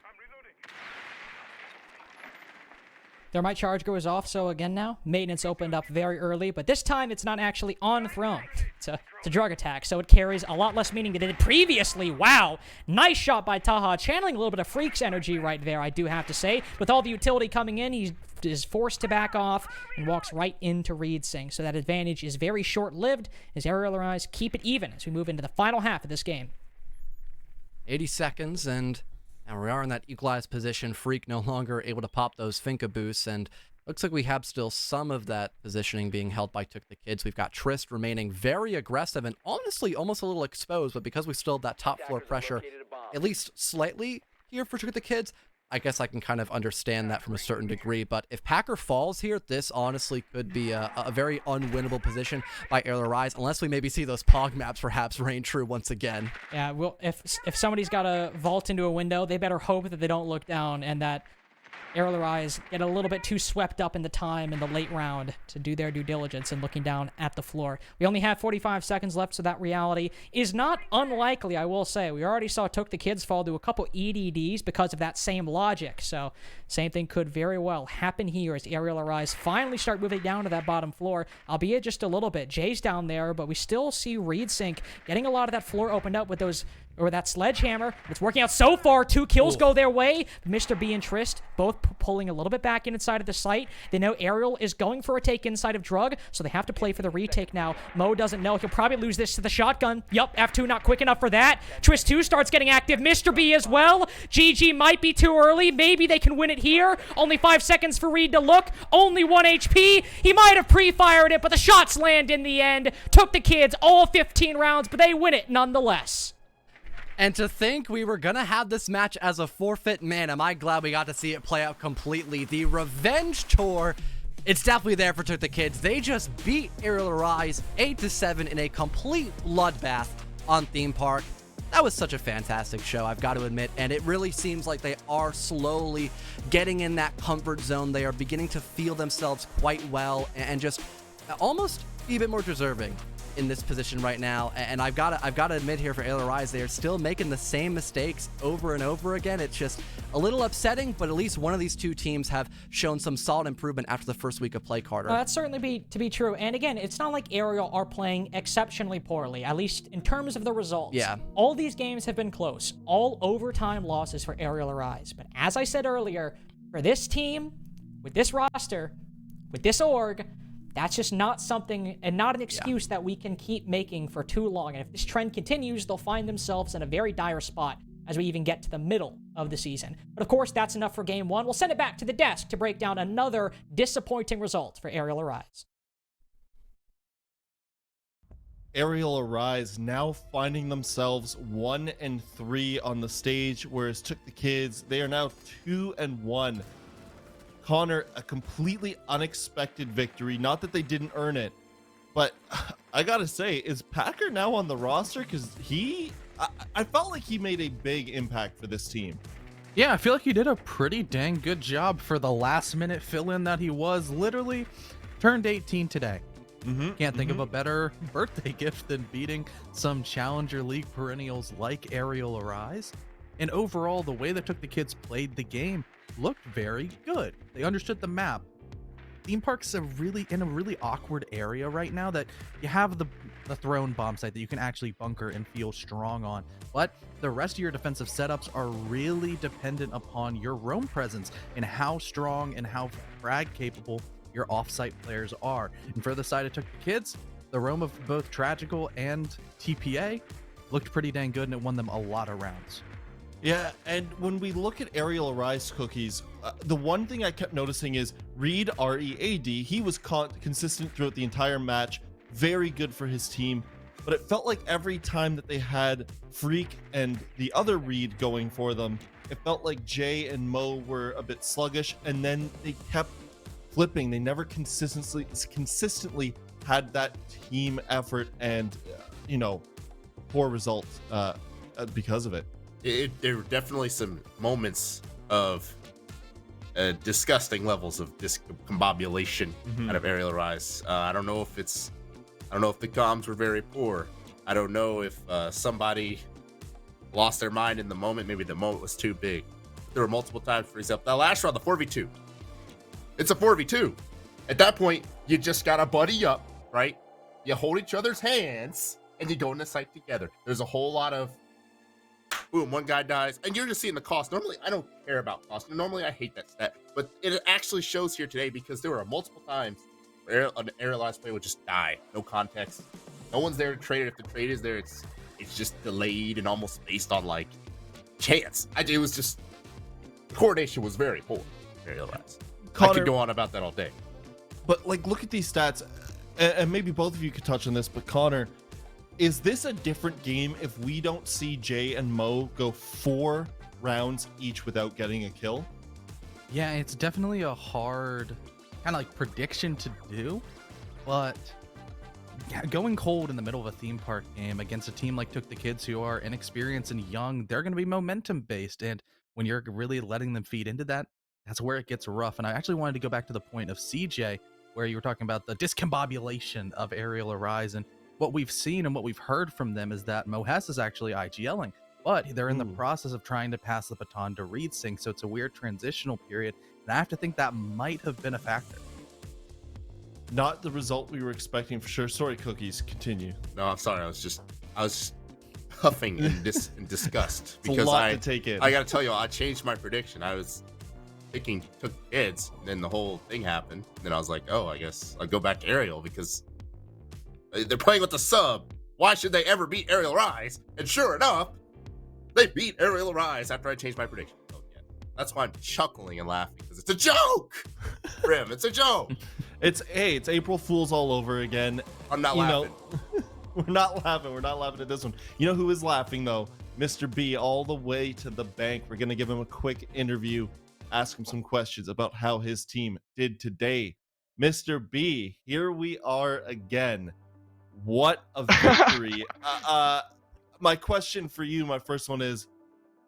Thermite charge goes off, so again now, maintenance opened up very early, but this time it's not actually on throne. It's a drug attack, so it carries a lot less meaning than it did previously. Wow, nice shot by Taha, channeling a little bit of Freak's energy right there, I do have to say. With all the utility coming in, he is forced to back off and walks right into Reed Sing, so that advantage is very short-lived as Arial Arise keep it even as we move into the final half of this game. 80 seconds, and now we are in that equalized position. Freak no longer able to pop those Finka boosts, and looks like we have still some of that positioning being held by TookTheKids. We've got Trist remaining very aggressive and honestly almost a little exposed, but because we still have that top floor pressure, at least slightly here for TookTheKids, I guess I can kind of understand that from a certain degree. But if Packer falls here, this honestly could be a very unwinnable position by Arial Rise, unless we maybe see those Pog maps perhaps reign true once again. Yeah, well, if somebody's got to vault into a window, they better hope that they don't look down and that Arial Rise get a little bit too swept up in the time in the late round to do their due diligence and looking down at the floor. We only have 45 seconds left, so that reality is not unlikely, I will say. We already saw TookTheKids fall to a couple EDDs because of that same logic, so same thing could very well happen here as Arial Rise finally start moving down to that bottom floor, albeit just a little bit. Jay's down there, but we still see Reed Sink getting a lot of that floor opened up with those or that sledgehammer. It's working out so far. 2 kills go their way. Mr. B and Trist both pulling a little bit back inside of the site. They know Arial is going for a take inside of Drug, so they have to play for the retake now. Mo doesn't know. He'll probably lose this to the shotgun. Yup, F2 not quick enough for that. Trist 2 starts getting active. Mr. B as well. GG might be too early. Maybe they can win it here. Only 5 seconds for Reed to look. Only 1 HP. He might have pre-fired it, but the shots land in the end. Took the kids all 15 rounds, but they win it nonetheless. And to think we were going to have this match as a forfeit, man, am I glad we got to see it play out completely. The revenge tour, it's definitely there for TookTheKids. They just beat Arial Arise 8-7 in a complete bloodbath on Theme Park. That was such a fantastic show, I've got to admit, and it really seems like they are slowly getting in that comfort zone. They are beginning to feel themselves quite well and just almost be a bit more deserving in this position right now. And I've got to admit here for Arial Rise, they are still making the same mistakes over and over again. It's just a little upsetting, but at least one of these two teams have shown some solid improvement after the first week of play, Carter. That's certainly to be true. And again, it's not like Arial are playing exceptionally poorly, at least in terms of the results. Yeah. All these games have been close. All overtime losses for Arial Arise. But as I said earlier, for this team, with this roster, with this org, that's just not something and not an excuse that we can keep making for too long. And if this trend continues, they'll find themselves in a very dire spot as we even get to the middle of the season. But of course, that's enough for game 1. We'll send it back to the desk to break down another disappointing result for Arial Arise. Arial Arise now finding themselves 1-3 on the stage, whereas TookTheKids, they are now 2-1. Connor, a completely unexpected victory. Not that they didn't earn it, but I gotta say, is Packer now on the roster? Because I felt like he made a big impact for this team. Yeah, I feel like he did a pretty dang good job for the last minute fill-in that he was. Literally turned 18 today. Can't think of a better birthday gift than beating some Challenger League perennials like Arial Arise. And overall, the way that TookTheKids played the game looked very good. They understood the map. Theme Park's in a really awkward area right now that you have the thrown bomb site that you can actually bunker and feel strong on. But the rest of your defensive setups are really dependent upon your roam presence and how strong and how frag capable your offsite players are. And for the side of TookTheKids, the roam of both Tragical and TPA looked pretty dang good, and it won them a lot of rounds. Yeah, and when we look at Arial Arise cookies, the one thing I kept noticing is Reed, R-E-A-D, he was consistent throughout the entire match, very good for his team, but it felt like every time that they had Freak and the other Reed going for them, it felt like Jay and Mo were a bit sluggish, and then they kept flipping. They never consistently had that team effort and, poor results because of it. There were definitely some moments of disgusting levels of discombobulation out of Arial Arise. I don't know if the comms were very poor. I don't know if somebody lost their mind in the moment. Maybe the moment was too big. There were multiple times, for example, that last round, the 4v2. It's a 4v2. At that point, you just gotta buddy up, right? You hold each other's hands and you go in the site together. There's a whole lot of boom, one guy dies, and you're just seeing the cost. Normally, I don't care about cost. Normally, I hate that stat, but it actually shows here today because there were multiple times where an Arial Arise player would just die, no context. No one's there to trade it. If the trade is there, it's just delayed and almost based on like chance. It was just the coordination was very poor. Arial Arise. I could go on about that all day. But like, look at these stats, and maybe both of you could touch on this. But Connor, is this a different game if we don't see Jay and Mo go 4 rounds each without getting a kill? Yeah, it's definitely a hard kind of like prediction to do, but yeah, going cold in the middle of a theme park game against a team like TookTheKids who are inexperienced and young, they're going to be momentum based, and when you're really letting them feed into that, that's where it gets rough. And I actually wanted to go back to the point of CJ where you were talking about the discombobulation of Arial Arise, and what we've seen and what we've heard from them is that Mohes is actually IGLing, but they're in the process of trying to pass the baton to Reed Sync, so it's a weird transitional period, and I have to think that might have been a factor. Not the result we were expecting for sure. Sorry, Cookies, continue. No, I'm sorry. I was huffing in disgust It's a lot to take in. I gotta tell you, I changed my prediction. I was thinking TookTheKids, and then the whole thing happened. And then I was like, oh, I guess I'll go back to Arial because they're playing with the sub. Why should they ever beat Arial Rise? And sure enough, they beat Arial Rise after I changed my prediction. Oh, yeah. That's why I'm chuckling and laughing because it's a joke. Grim, it's a joke. It's April Fool's all over again. I'm not laughing. We're not laughing. We're not laughing at this one. You know who is laughing though? Mr. B, all the way to the bank. We're gonna give him a quick interview, ask him some questions about how his team did today. Mr. B, here we are again. What a victory! My question for you, my first one is,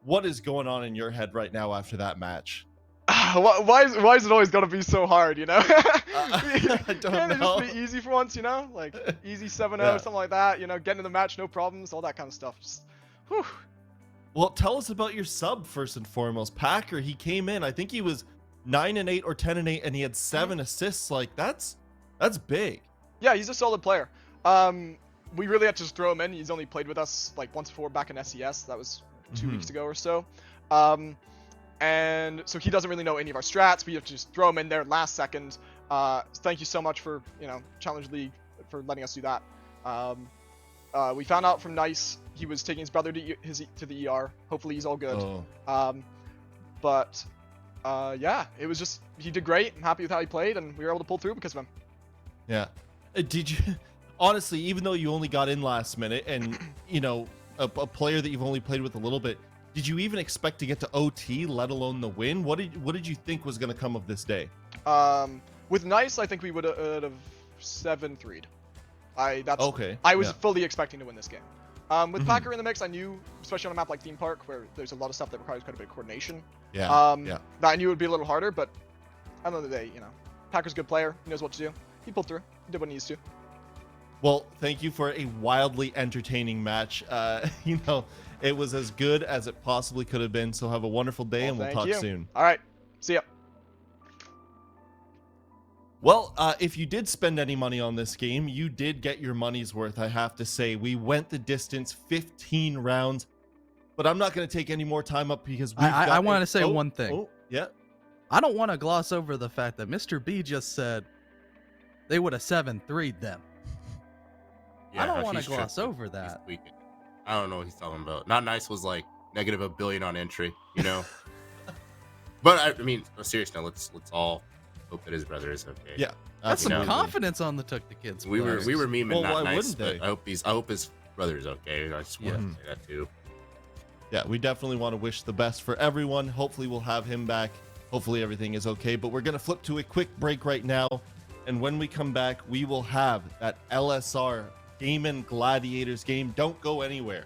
what is going on in your head right now after that match? Why is it always gotta be so hard, you know? I don't Can't it know. just be easy for once, you know? Like easy 7-0, Yeah. something like that, you know, get into the match, no problems, all that kind of stuff. Just, whew. Well, tell us about your sub first and foremost. Packer, he came in, I think he was 9-8 or 10-8, and he had 7 assists. Like that's big. Yeah, he's a solid player. We really had to just throw him in. He's only played with us like once before back in SES. That was 2 weeks ago or so. And so he doesn't really know any of our strats. We have to just throw him in there last second. Thank you so much for, Challenge League for letting us do that. We found out from Nice he was taking his brother to the ER. Hopefully he's all good. Yeah, it was just, he did great. I'm happy with how he played, and we were able to pull through because of him. Yeah. Did you, honestly, even though you only got in last minute and, a player that you've only played with a little bit, did you even expect to get to OT, let alone the win? What did you think was going to come of this day? With Nice, I think we would have 7-3'd. Okay. I was yeah. fully expecting to win this game. With Packer in the mix, I knew, especially on a map like Theme Park, where there's a lot of stuff that requires quite a bit of coordination. Yeah. That I knew it would be a little harder, but at the end of the day, Packer's a good player. He knows what to do. He pulled through. He did what he needs to. Well, thank you for a wildly entertaining match. It was as good as it possibly could have been. So have a wonderful day, and we'll talk soon. All right. See ya. Well, if you did spend any money on this game, you did get your money's worth, I have to say. We went the distance, 15 rounds, but I'm not going to take any more time up because I want to say one thing. Oh, yeah. I don't want to gloss over the fact that Mr. B just said they would have 7-3'd them. Yeah, I don't want to he's gloss tripping. over He's that. tweaking. I don't know what he's talking about. Not Nice was like negative $1 billion on entry, But I mean, seriously, let's all hope that his brother is okay. Yeah. That's some absolutely. confidence on the TookTheKids. We were memeing Well, not why Nice, wouldn't they? but I hope his brother is okay. I just want to say that too. Yeah, we definitely want to wish the best for everyone. Hopefully we'll have him back. Hopefully everything is okay. But we're going to flip to a quick break right now. And when we come back, we will have that LSR Game and Gladiators game. Don't go anywhere.